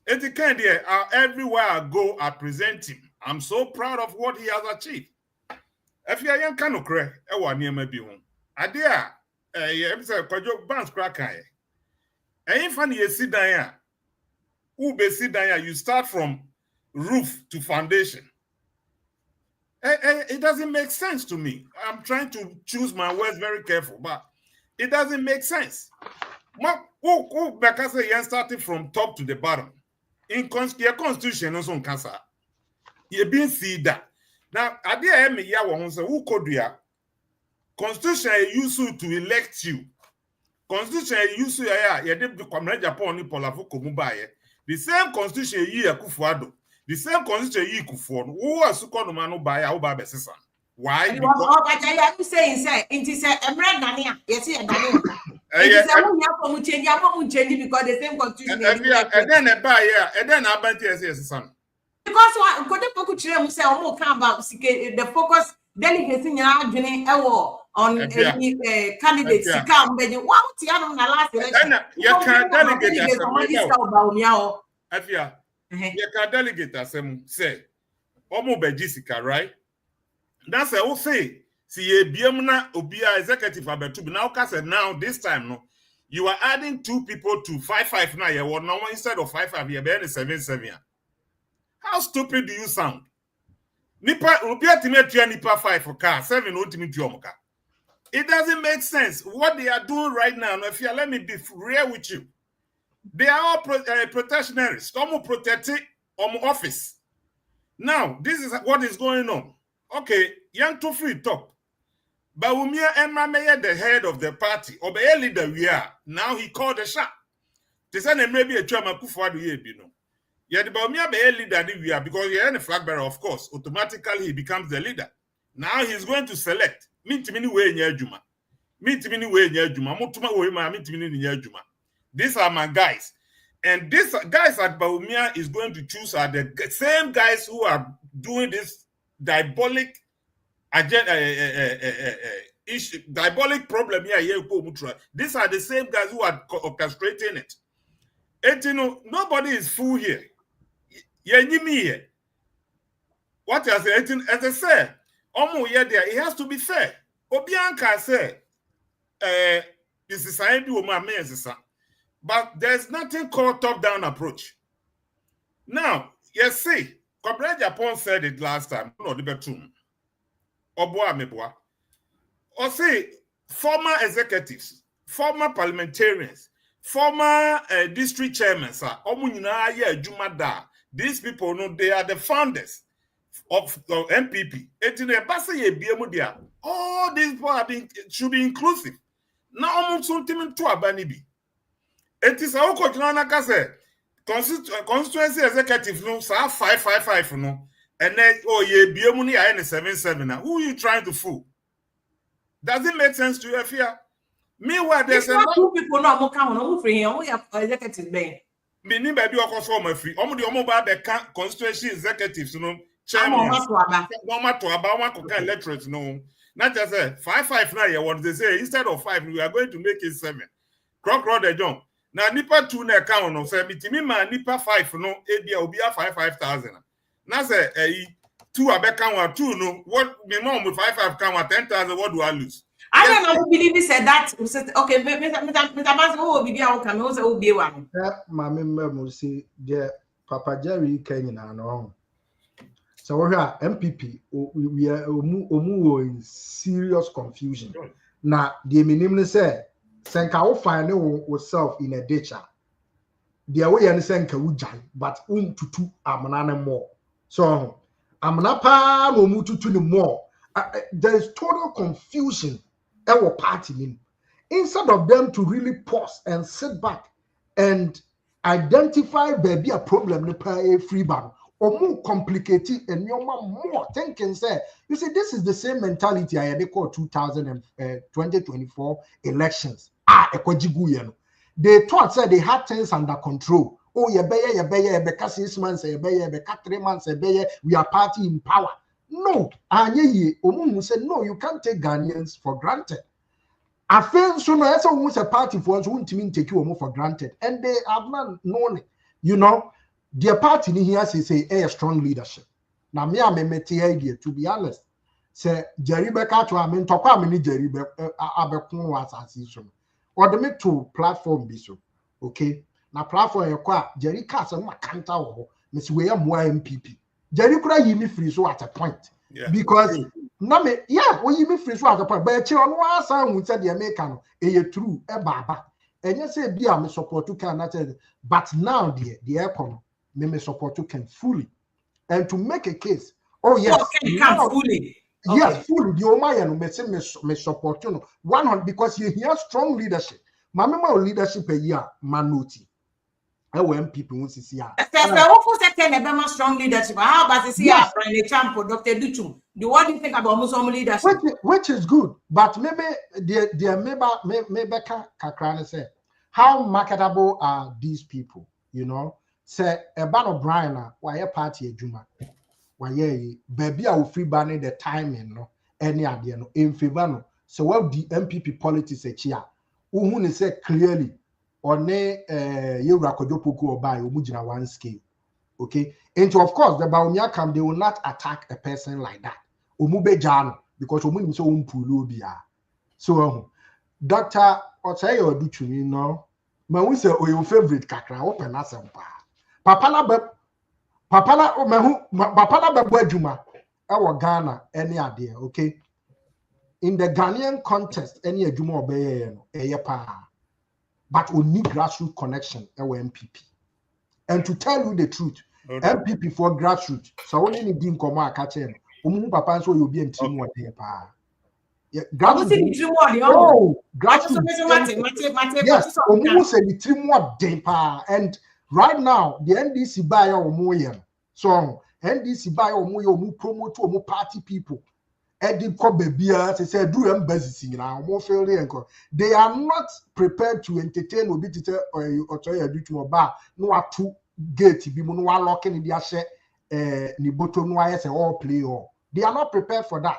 Speaker 7: Everywhere I go, I present him. I'm so proud of what he has achieved. If you are young, can cry, I want near maybe home. Idea. Kwajo bands crack. And if you sit down, you start from roof to foundation. It doesn't make sense to me. I'm trying to choose my words very careful, but it doesn't make sense. Because you started from top to the bottom. In your constitution, also in cancer, you been see that. Now, idea me ya who could do ya? Constitution used to elect you. Constitution used to the same constitution you Kufuado. The The same constitution you could for who was so called man by our baby sister. Why?
Speaker 1: You saying, say, it is a brand Dania. Yes, it is a woman change because the same constitution.
Speaker 7: And then a buyer, and then I bet yes, son.
Speaker 1: Because what could the focus say more come about the focus delegates in your argument on candidates to come, but you want to have the last election.
Speaker 7: You can delegate you can delegate as say, Omo Bejisica, right? That's a say. See a Biamna Obia executive about to be now cast now this time no. You are adding 2 people to 5-5 now. You want now instead of 5-5 you're 7-7. How stupid do you sound? Nipa Obia Timetria Nipa 5 for car 7 ultimate Jomoka. It doesn't make sense. What they are doing right now, if you let me be real with you, they are all protectionists. Some protecting office. Now, this is what is going on. Okay, young to free talk. But Umia Emma Mayer, the head of the party, or the leader we are, now he called the shot. They said maybe a chairman Kufuadu Yebino. Yeah, the Baumia be leader we are because you're a flag bearer, of course. Automatically he becomes the leader. Now he's going to select. Meet me anywhere in Yajuma. Meet me anywhere in Yajuma. Mutuma Wema, meet me in Yajuma. These are my guys. And these guys at Baumia is going to choose are the same guys who are doing this diabolic diabolic problem here. These are the same guys who are orchestrating it. And you know, nobody is fool here. Here. What I say, as I said, it has to be fair. Obianka said, this is a but there's nothing called top-down approach. Now, yes, see, Corporate Japan said it last time. No, the betum. Oboa meboa. Or say former executives, former parliamentarians, former district chairmen, sir. These people, no, they are the founders of MPP. All these people should be inclusive. Now, something to abanibi. It is our coach constituency executive no 5-5-5 no, and then ye be money 7-7 now. Who are you trying to fool? Does it make sense to you, Afia? Meanwhile, there's a lot
Speaker 1: of people no come on free here. We have executive bay.
Speaker 7: Meaning baby or for free. The constituency executives, chairman. Electorate, no. Not just 5-5 now. What they say instead of 5, we are going to make it 7. Croc the jump. Now nipa 2 na account no say mitimi ma nipa 5 no ebia obia 5,000. Na say 2 abeka 1 2 no what me mom with 5 count 10,000 what do I lose?
Speaker 1: I don't know who believe he said that. Okay, Mr. Bass who be there come who say who be one.
Speaker 5: My member say the Papa Jerry Kenya no. So we are MPP we are in serious confusion. Now the minimum say Senka will find yourself in a ditch. The way and Senka would jai, but to 2 amana more. So Amanapa no mutu to more. There is total confusion our party. Instead of them to really pause and sit back and identify baby a problem to pay free ban or more complicated and more thinking say you see this is the same mentality I had called 2024 elections. They thought said they had things under control. Oh, you better 6 months, you better 3 months, we are party in power. No, Omu said no, you can't take Ghanaians for granted. I feel so no, that's almost a party for us won't mean take you for granted, and they have not known it. You know, their party here say a strong leadership. Now me idea to be honest. Say Jerry Becker to amen talk many Jerry Abekun was as or the make to platform be so. Okay. Now platform you Jerry Castle Macanta or Miss William MPP. Jerry could give me free so at a point. Yeah. Because when you me free so at a point, but you on one side we said the American a true a baba. And you say be a support to can but now the aircon me support to can fully and to make a case. Oh yes,
Speaker 1: can fully.
Speaker 5: Okay. Yes, fully. The Omayan me support you 100 because you hear strong leadership. My member leadership a year manuti. MPP wants to see her.
Speaker 1: Strong leadership. How about to see
Speaker 5: Yes.
Speaker 1: Brian Champo, Dr. Duchum? What do you think about Muslim leadership?
Speaker 5: Which is good, but maybe maybe Kakrani say, how marketable are these people? You know, say about O'Brien, why a party a Juma, why baby I will free banning the timing, no, any idea no in favor no. So what the MPP politics a chia, who say clearly, or ne you rakojopoku or buy umujina one scale. Okay, and so of course the Baumia camp, they will not attack a person like that. Omube jano because omu so umpulu bia. So Dr. Otayo Duchumi no, man we say your favorite kakra open asempa. Papala bebu adwuma ewo Ghana any idea, okay? In the Ghanaian context any adwuma obeye no eye pa. But we need grassroots connection ewo MPP. And to tell you the truth, MPP for grassroots. So only need dim komo akache. Papa so you'll be in team what there. Yeah, grassroots. Oh, grassroots. Yes, said the team what day pa. And right now the NDC buy or more. So NDC buy or more promote to more party people. They said do embassy now more failure. They are not prepared to entertain or be or try to do to bar no two gate be no locking in their share ni bottom no say all play all. They are not prepared for that.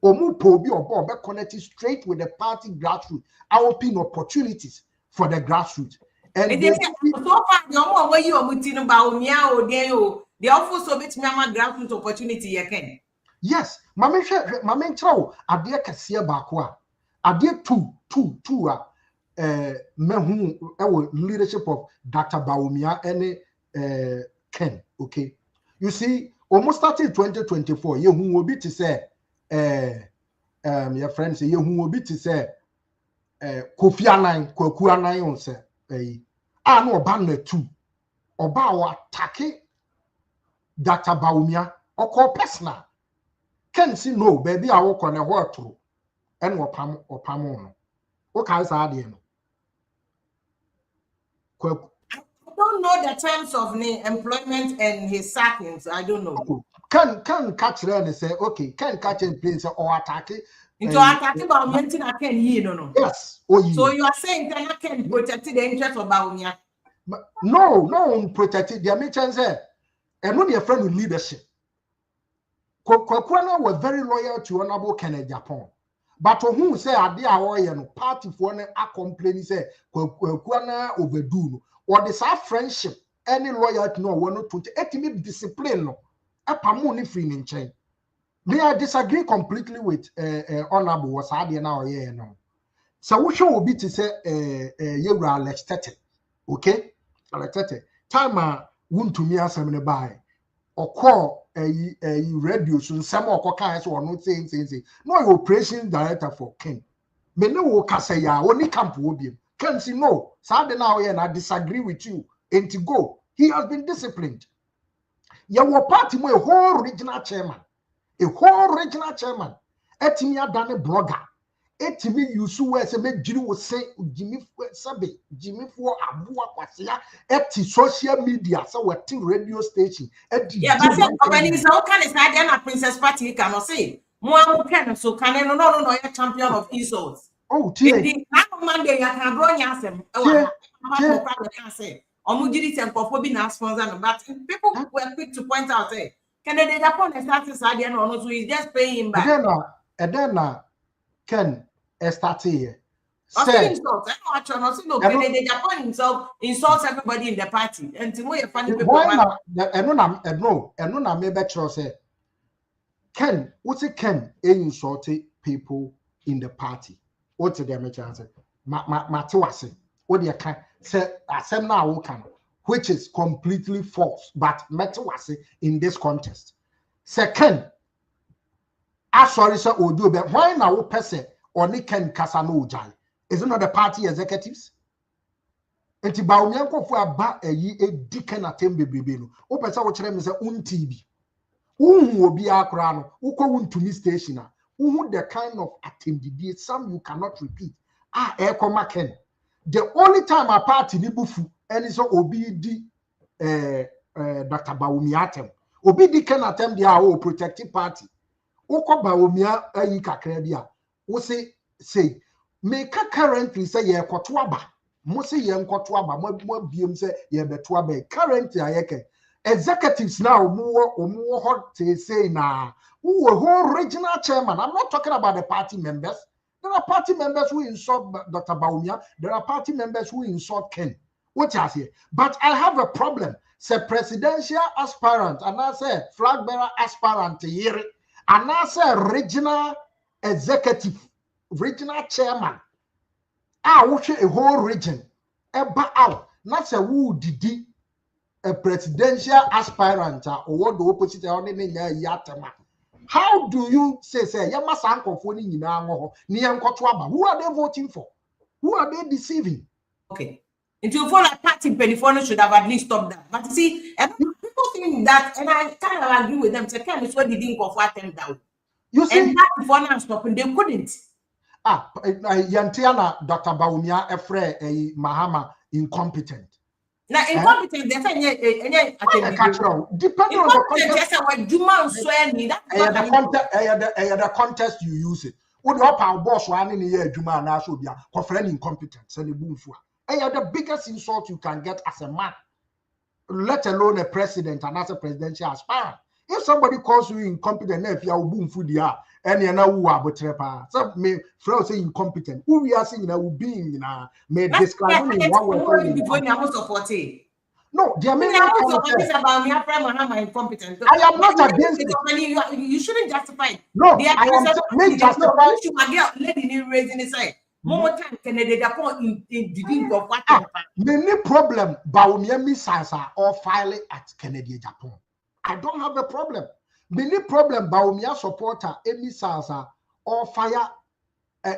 Speaker 5: Omu pobi or bob connected straight with the party grassroots. Our open opportunities for the grassroots. And they
Speaker 1: so far the way you are muting about Mia or they also bit me grassroots opportunity again.
Speaker 5: Yes, Mame Chow, Adia Cassia Bakwa, Adia two mehu leadership of Dr. Baumia and Ken. Okay, you see, almost started 2024. You who will be to say, your friends say, you who will be to say, Kofi Annan, Kwaku Annan on say, no banner two, Oba attack Dr. Baumia or call personal. Can see no baby I walk on a water and what pam or pamon. What kinds are there?
Speaker 1: I don't know the terms of employment and his sackings. I don't know.
Speaker 5: Can catch them and say, okay, can catch in place or attack it.
Speaker 1: Into attacking about mention I can hear no.
Speaker 5: Yes.
Speaker 1: So you are saying that I can protect the interest of Baumia?
Speaker 5: No, protected their mentions there. And not your friend with leadership. Kwakwana was very loyal to Honorable Kenneth Japan. But who say a dear warrior party for a complaint say Kwakwana overdo or the soft friendship any loyalty no one to ultimate discipline no apamuni free in chain. May I disagree completely with Honorable was idea now yeah no. So we should be to say you are elected. Okay? Elected. Time won't to me as I'm buy or call a radio soon some or kinds or not saying no operations director for Ken. Me no say ya only camp will be. Ken say no. Saturday now and I disagree with you. And to go, he has been disciplined. You were party with a whole regional chairman. Etimia done a blogger. Etimi yusu we se me jiri wo say Jimmy Sabe Jimmy for Abua Kwasia eti social media so we radio station
Speaker 1: yeah but say when is all kind of side na princess party cannot say mo can so can no you're champion of insults.
Speaker 5: Oh tie
Speaker 1: na Monday ya can bro nya asem can say omujiri tem kofo bi na sponsor no but people were quick to point out say Kennedy Japan is starting side no so he's just paying him back.
Speaker 5: Then Ken started here.
Speaker 1: Insults. I know Kennedy Japan himself insults everybody in the party. And to me, funny people.
Speaker 5: Why not? No, maybe say Ken, what's it Ken insulted people in the party? What's the damage answer? Matiwasi. What do you can say? Asem na wokan, which is completely false. But Matiwasi in this contest. Second, sorry, sir, Odu, but why now person or Niken Kasano Jai? Is it not the party executives? And Tibaumianko for a deacon at Tembe. Open so which name is a untibi. Will be a crown, who go to me station. Who the kind of attendee, some you cannot repeat. Eko Maken. The only time a party Nibufu and so obi di Dr. Bawumia obi di Ken atem dia o protective party wokọ Bawumia ayi kakra bia wo say make currently say ye kwoto aba mo say ye nkwoto aba mo biem say ye beto aba currently ayeke executives now omo hot say na who whole regional chairman. I'm not talking about the party members. There are party members who insult Dr. Bawumia. There are party members who insult Ken. What I say? But I have a problem. Say presidential aspirant, and I say flag bearer aspirant here, and I say regional executive, regional chairman. I watch a whole region. Eba out. Not say who did a presidential aspirant or what the opposite on yatama. How do you say who are they voting for? Who are they deceiving?
Speaker 1: Okay. Until for like party Pennyphone should have at least stopped that. But you see, people think that, and I kind of agree with them. Second is what they didn't go for them down.
Speaker 5: You see,
Speaker 1: and that before now stopping, they couldn't.
Speaker 5: Yantiana Dr. Bawumia Efre Mahama incompetent.
Speaker 1: Now incompetent, they say depending on the context.
Speaker 5: The context you use it. Would up our boss one in the year Juma and also be a friend incompetent, send a boom for. The biggest insult you can get as a man, let alone a president and as a presidential aspirant. If somebody calls you incompetent, if you are boom food, and you know who are but so me friend say incompetent. Who we are saying that will be in may describe in one way. No, the American
Speaker 1: about me, I'm incompetent.
Speaker 5: I am not against it.
Speaker 1: You shouldn't justify it.
Speaker 5: No, I am justify.
Speaker 1: Lady raising his side. More time can they in the of what?
Speaker 5: Many problem Bawumia missiles are all filing at Kennedy, Japan. I don't have a problem. Many problem Bawumia supporter missiles are all fire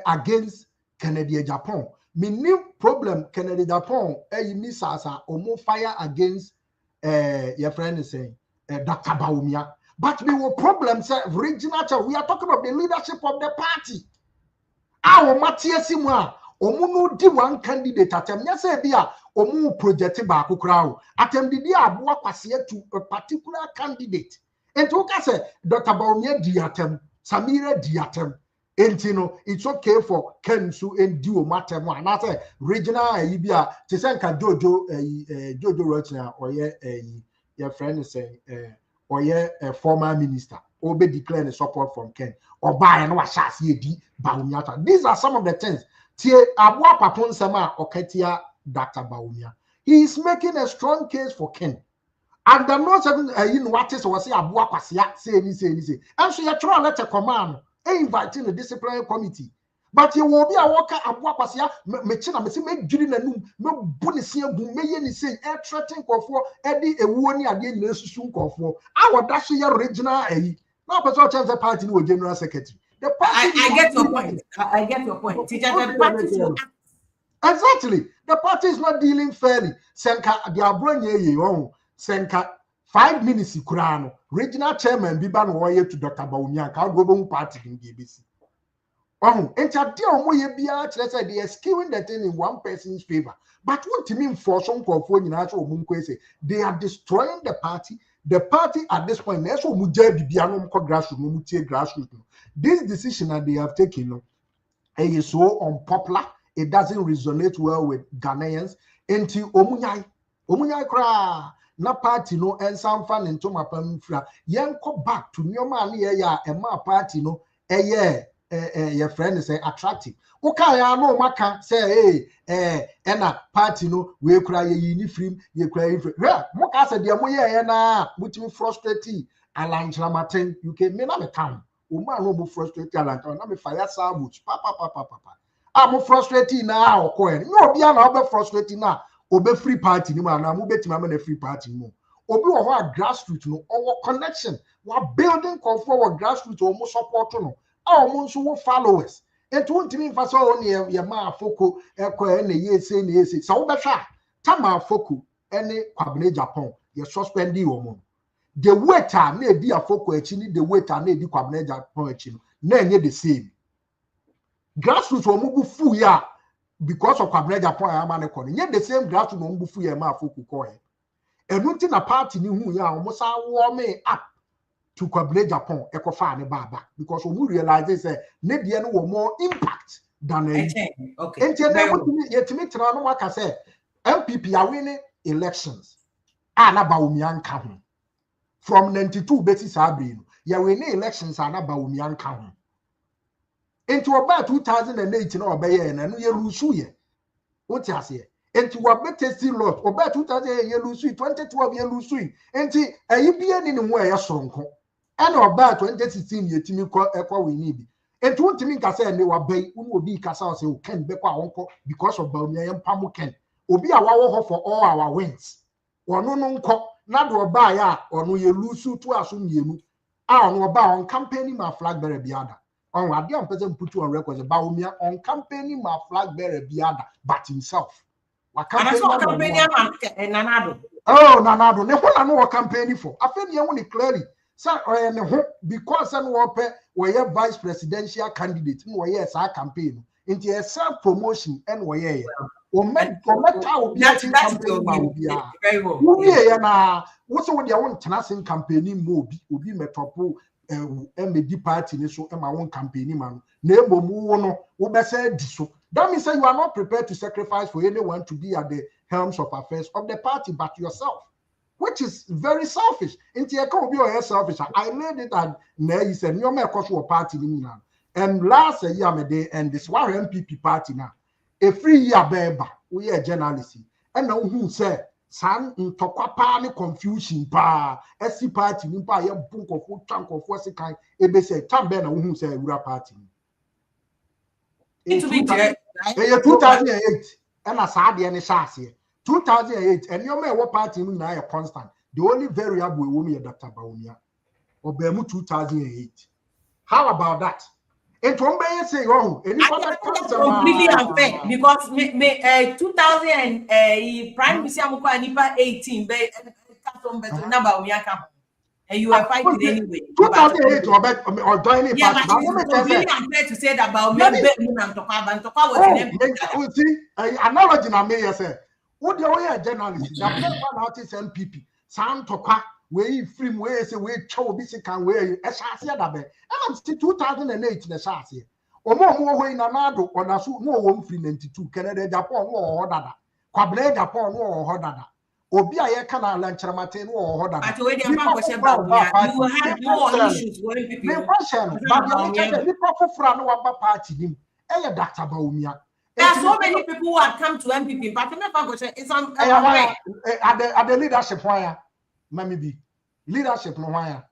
Speaker 5: against Kennedy, Japan. Many problem Kennedy, Japan missiles are almost fire against your friend is saying Dr. Bawumia. But we will problem say regional. We are talking about the leadership of the party. Our Matias Simwa, Omuno di one candidate atem. Yes, Omu project ba kukrao. Atem di abua kwasie to a particular candidate. And to say Dr. Bawumia diatem, Samira diatem. And you know, it's okay for Kensu and duo matter one. I say regional Ibia, Tisanka Jojo Rochna, or your friend is saying, or a former minister, or be declaring support from Ken, or buy and wash as ye di Bawumia. These are some of the things. Tie Abua Papon Sama or Ketia Dr. Bawumia. He is making a strong case for Ken. And the most in what is was Abua Pasia, say. And so you try let a command, inviting the disciplinary committee. But you will be a worker Abua Pasia, Mechina, make Judy and no Bunisia, Bumayeni say, air threatening for Eddie, a warning at the end of for our Dashia regional a now, but such as a party with general secretary. The party
Speaker 1: I get your point. I get your point.
Speaker 5: Exactly. The party is not dealing fairly. Senka, they are bringing you Senka 5 minutes. Kurano regional chairman Biban Warrior to Dr. Bawumia, Global Party in BBC. And they are skewing the thing in one person's favor. But what you mean for some they are destroying the party. The party at this point, grassroots. This decision that they have taken is so unpopular. It doesn't resonate well with Ghanaians. Until Omunyai kra na party no and some fan into my panfra. Yanko back to your man and my party no your friend is attractive. Okay, I know Maka say and a party no we cry uniform, you cry. Moka said the moya na which me frustrated Alan Chamatin, you can mean a town. Woman no frustrated Alan, I'm a fire sandwich. Papa. I'm frustrated now, Cohen. No, be an frustrated now. Obe free party, no man. I'm betting I'm a free party. No, Obe or grassroots, no, our connection. We're building for grassroots almost support, no, almost followers. And to want to mean for so only your ma foco, any year saying, yes, it's all better. Tama foco, any cabinet Japan, you're suspending your the waiter may be a foco, the waiter may be cabinet Japan, nay, the same. Grassroots will move full ya. because of Kwabena Japan amane ko nye the same Grassroot no mbufu ye ma afoku ko e enu nti na party ni hu ya omo sa warm up to Kwabena Japan ekofa ne baba because we realize say ne de no more impact than
Speaker 1: okay.
Speaker 5: Enti na yetimi tena no waka say MPP are winning elections na Bawumia nka ho from 92 basis abri no ya winning elections na Bawumia nka ho into about 2008 na obeye na no ye lusu ye what you say into what testing lot about 2008 ye lusu 2012 ye lusu enti ayi bia ni ne ho ya soronko and about 2016 ye timi ekwa we ni bi enti wontimi nka say ne wabai unu obi kasa say o ken be kwa wonko because of Bawumia ye mpamu ken obi a wawo ho for all our wins ono no nko na do ba ya ono ye lusu to aso mienu a ono ba on campaigning ma flag bearer biada on ade am person put on record Bawumia on campaigning ma flag bearer biada but himself wa campaigning
Speaker 1: Nanado
Speaker 5: Nanado ne ho na no campaigning for afeni e woni clearly say oye ne ho because an wo pe we vice presidential candidate no we sa campaign into a self promotion and we ye o met obi campaign ma obi a wo ye na wo so wo de won tena sen campaigning mo obi metopo MD party ni so ma won campaigning man na emomu wo no wo be say di so that means say you are not prepared to sacrifice for anyone to be at the helms of affairs of the party but yourself, which is very selfish. Into a can be selfish. I made it and now you said you may cost your party now. And last year me day and this one MPP party now. A free year baby, we are journalists. And now who say san ntokwa pa ni confusion pa SC party ni pa ye bunk of chunk of what's kind e be say tambe na who say ura party.
Speaker 1: It be
Speaker 5: 2008 and a sad and a chassis. 2008 and your man what party na a constant. The only variable will be Dr. Bawumia or Bemu 2008. How about that? And to say, oh,
Speaker 1: completely unfair because 2000 Prime Minister Mukwa Nipa 18 and you are fighting anyway.
Speaker 5: 2008 or joining
Speaker 1: yeah, but it's completely unfair to say that Bawumia was
Speaker 5: see, analogy na me say, what the way a journalist, the paper artist MPP, Sam Toka, we free way say we chow busy can wear a chassis that be. And I'm still 2008 the chassis. Or more way in another or na so no one free 92 Canada Japan or dada. Kwabena Japan or dada. Obi aye kana lanchramate no or dada.
Speaker 1: But when you have more issues when people
Speaker 5: but the for no party nim. Eh Dr. Bawumia.
Speaker 1: There are so many people who have come to MPP, but it's on
Speaker 5: at the leadership wire. Mami be leadership no wire.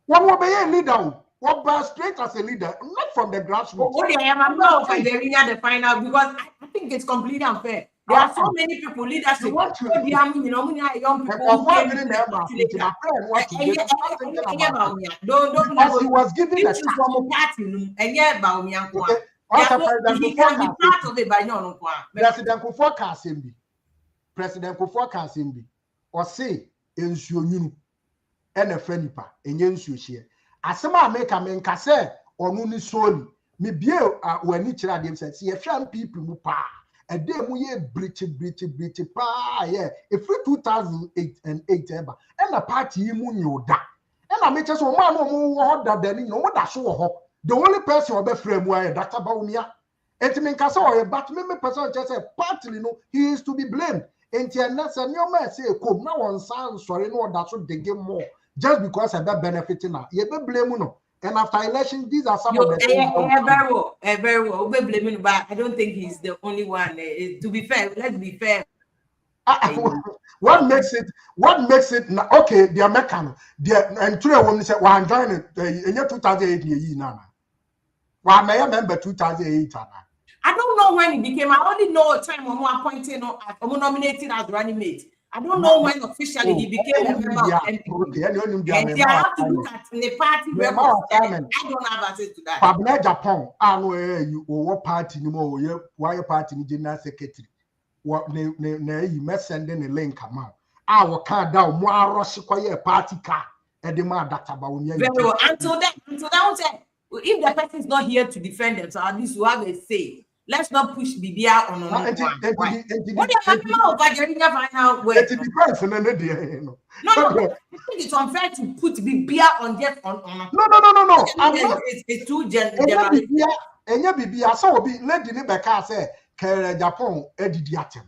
Speaker 5: What will be a leader? What by straight as a leader, not from the grassroots.
Speaker 1: I'm not the final because I think it's completely unfair. There are so many people, leadership. Young people
Speaker 5: because he was given the
Speaker 1: from party and yet he can be part of it by no.
Speaker 5: President Kufuor Kasimbi or say ensuo and a friend nipa ensuo share. Asema make a men kase or nuni soli me bie when each other them said see a few people mu pa a day mu ye british pa yeah if 2008 and 8 ever and the party mu nyoda and I make us so man no that then no that so the only person obe frame why Dr. Bawumia and men kase or but me person just say partly no he is to be blamed and na new man say come now on sound sorry no that so they get more just because I'm not benefiting now. You be blaming no. And after election, these are some of the things.
Speaker 1: Very well. We blaming, but I don't think he's the only one. To be fair, let's be fair.
Speaker 5: What makes it now? Okay, the American, and today when they say, "Well, I'm joining in year 2008 year now." Well, I remember 2008.
Speaker 1: I don't know when he became. I only know time when we appointed or nominated as running mate. I don't know when officially he became a member of MPP. And I have to look at the party records. I don't have access to that.
Speaker 5: Kwabena Japan, I know you what party no more. Why party general secretary? What you must send in a link amount. Our car down more rush quiet party car and the man Dr. Bawumia.
Speaker 1: Very well. Until that, if the person is not here to defend them, so at least you have a say. let's not push BBR on
Speaker 5: What
Speaker 1: what
Speaker 5: the
Speaker 1: final word.
Speaker 5: it depends on the
Speaker 1: No, I think it's unfair to put BBR on just on.
Speaker 5: No.
Speaker 1: It's too general.
Speaker 5: Enya bibia so obi lady ni beka say kere Japan edidi atem.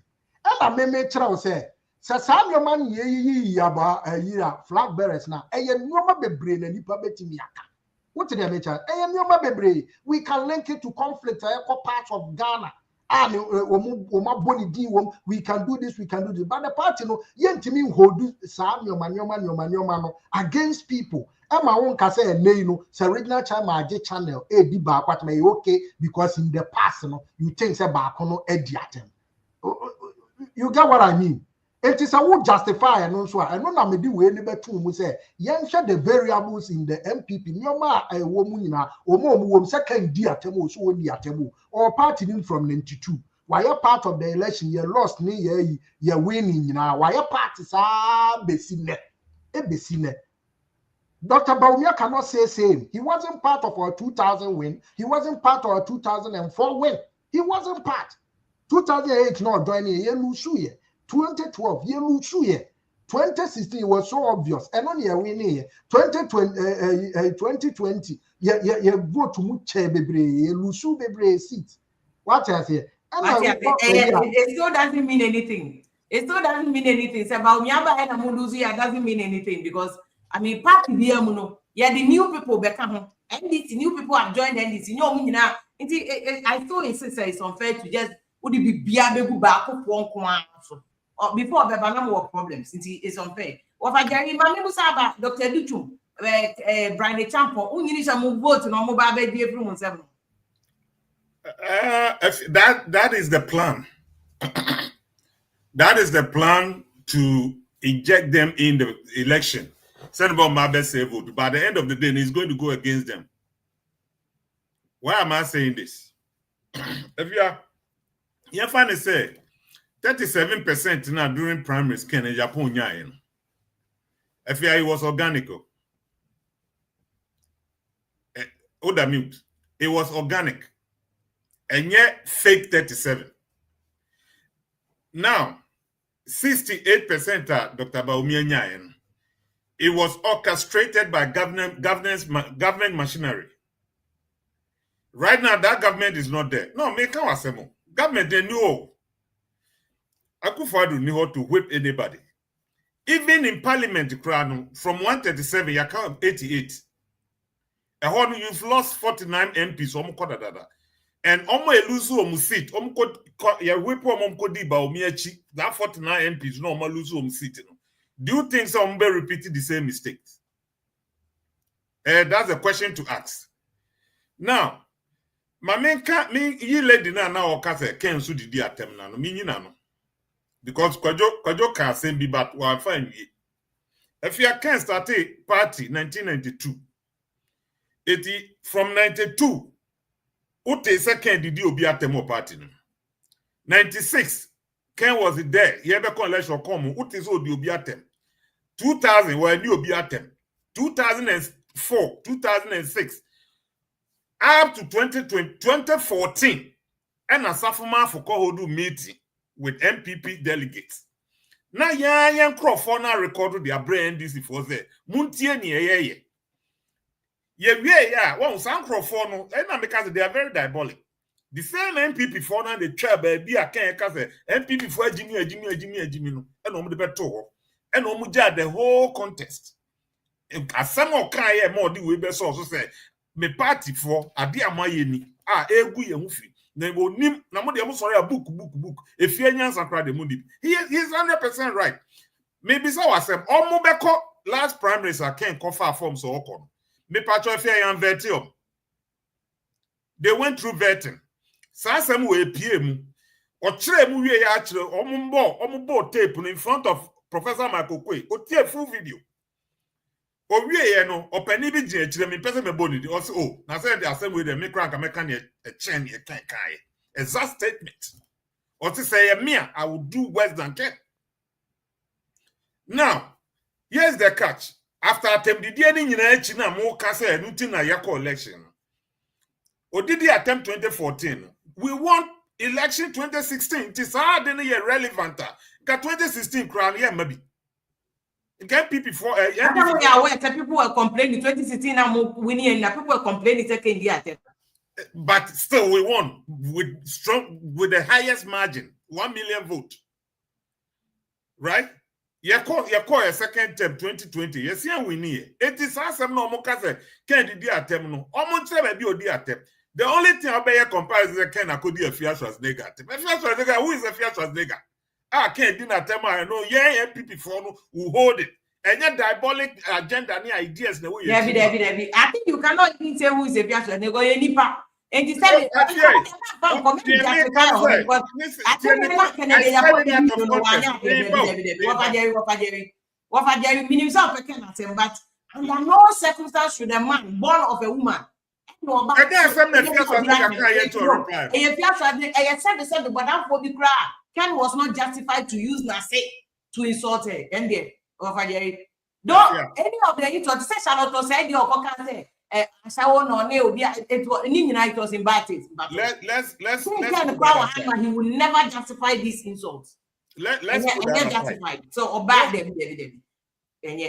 Speaker 5: Ela me kira say sa nneoma ye yaba yira flag bearers na eye nneoma bebre na nipa betimi aka. What did I mention? Nneoma bebre we can link it to conflict part of Ghana. We can do this, but the party no yentimi hold sa nneoma no against people. Emma won't say a name, so original channel, a diba, what may okay, because in the past, you think about ediatem. You get what I mean? It is a would justify and also I know I'm do any better say, young share the variables in the MPP, Nyoma, a woman, or second diatemo, so diatemo, or party from 92. Why a part of the election, you lost me, you're winning now. Why a parties are besine, a besine. Dr. Baumia cannot say same. He wasn't part of our 2000 win. He wasn't part of our 2004 win. He wasn't part. 2008 not joining a lose year. 2012 year lose year. 2016 was so obvious. And only a winning 2020 you go to muche bebre you lose bebre seat. What I say?
Speaker 1: It still doesn't mean anything. It still doesn't mean anything. It's about Miaba and Amunduzi. It doesn't mean anything because I mean, party the new people become home. And these new people have joined and this now. I still insist that it's unfair to just would it be beabu back or before the banana work problems. It's unfair. Or if I get Mamma Dr. Duchu, Brian Champo, who needs a move vote on mobile baby every 7.
Speaker 7: That is the plan. That is the plan to inject them in the election. Senator Mabe say vote. By the end of the day, he's going to go against them. Why am I saying this? If you find it say 37% now during primaries can in Japan. If it was organic. It was organic. And yet fake 37. Now 68% Dr. Baumia Nyayen. It was orchestrated by government machinery. Right now, that government is not there. No, make our semo. Government they know. Akufo-Addo knew how to whip anybody. Even in Parliament, from 137, you count 88. You've lost 49 MPs. And lose seat. That 49 MPs no lose seat. Do you think some will repeat the same mistakes? That's a question to ask. Now, my main ye lady now okase ken so didi atem na no minyina no. Because kwajo can say be but wa fine ye. If you can start party 1992. From 92 Ute second didi obi atem party no. 96 Ken was there. He ever election come Ute so di obi atem. 2000 were new obi atem. 2004, 2006 up to 2014 and a Safuma for Kohodu meeting with MPP delegates. Now yan Crawford now recorded their brain NDC for there. Muntie ni ye. Yeah, one San Crawford no, and because they are very diabolic. The same MPP for now the chair baby a can MPP for Jimmy no, and on the beto. And omuja the whole contest. As some of Kaya more do we best also say me party for adi amayeni egu ye hufi na mo nim na mo de mo sorry a book if you nyansa kra de mo deep he's 100% right. Maybe so wasem omo beko last primaries I can't confirm form so okon me patcho if you vetting they went through vetting sasem we pie mu o kire mu wie ya kire omo bo tape in front of Professor Michael Kwe o tie full video. Owie no opani bi gye kire me pese me boni di also oh na say the assembly dey make rank American a chain e kan exact statement or to say me I will do worse than Ken. Now here's the catch. After attempt the any nyina echi na mo ka say enu tin na yakọ election odidi attempt 2014 We won election 2016. It is hard in a year relevant. Got 2016 crown, yeah, maybe. Get people for
Speaker 1: people were complaining 2016 I'm winning and people were complaining second year.
Speaker 7: But still we won with the highest margin, 1 million vote. Right? You call a second term 2020. Yes, yeah, we need it. Is awesome no more can't do attempt no. Almost be attempt. The only thing I bear comparison is can I could be a Fiat negative. A Fiat Schwarzenegger, who is a Fiat Schwarzenegger? I can't do attempt. I know, yeah, people for who hold it. And your diabolic agenda and ideas the way you
Speaker 1: I think you cannot even say who is a Fiat Schwarzenegger any part. And you said but under no circumstance should a man born of a woman. Ken was not justified to use Nase to insult her. And there, don't any of the youth say Charlotte said your say it was in bad taste.
Speaker 7: Let's
Speaker 1: he will never justify these insults.
Speaker 7: Let's
Speaker 1: justify. So obey them. And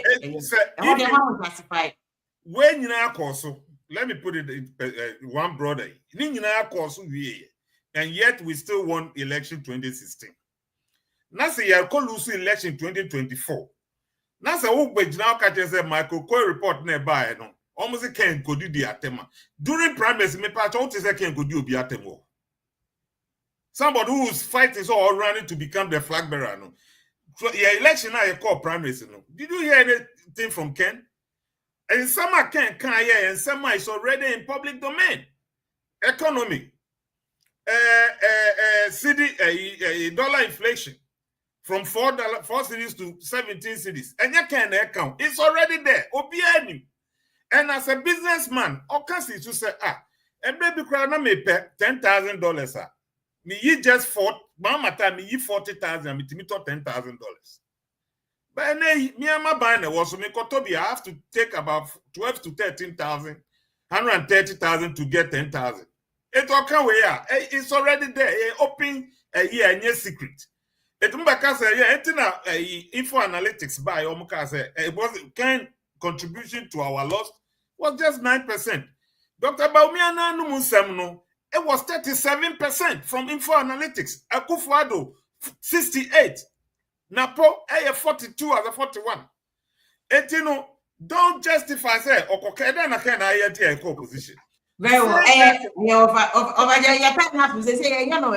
Speaker 1: justified.
Speaker 7: When you are also, let me put it in one brother. And yet we still won election 2016. Now say you call lose election 2024. Now say who now catch Michael Coy report nearby no. Almost can go do the attempt. During primaries, me patch out is can go do the attempt. Somebody who's fighting so all running to become the flag bearer. No. So yeah, election now you call primaries. No. Did you hear anything from Ken? And some can't hear, and some is already in public domain. Economy, city, dollar inflation from $4 cities to 17 cities, and you can't account. It's already there. OPN. And as a businessman, can see to say, and baby crowd may pay $10,000. Me ye just mama time me ye 40,000, me $10,000. But me and my banner was me kotobi. I have to take about 12 to 13,000, 130,000 to get 10,000. It all can we are. It's already there. Open a year and secret. It info analytics by it was kind contribution to our loss was just 9%. Dr. Baumiana Numusemno, it was 37% from info analytics. Akufo-Addo 68. Napo 42 as a 41. Etino, don't justify say okokeda na can I get a position.
Speaker 1: Very well. Over your time say you know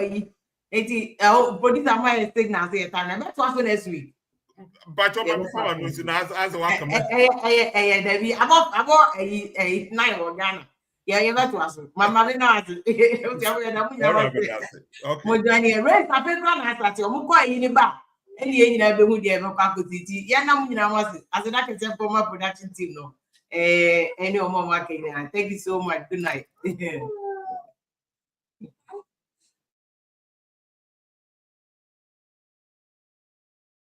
Speaker 1: producer my signal say time. That's what next week.
Speaker 7: But your performance knows as one come.
Speaker 1: About a 9 or Ghana. Yeah, you got to ask. Mama, we know. Okay. Mojani, rest. I feel run as you mukwa in back. Any never would ever pack with it. Yanam, as an actor for my production team. No, any more marketing. Thank you so much. Good night.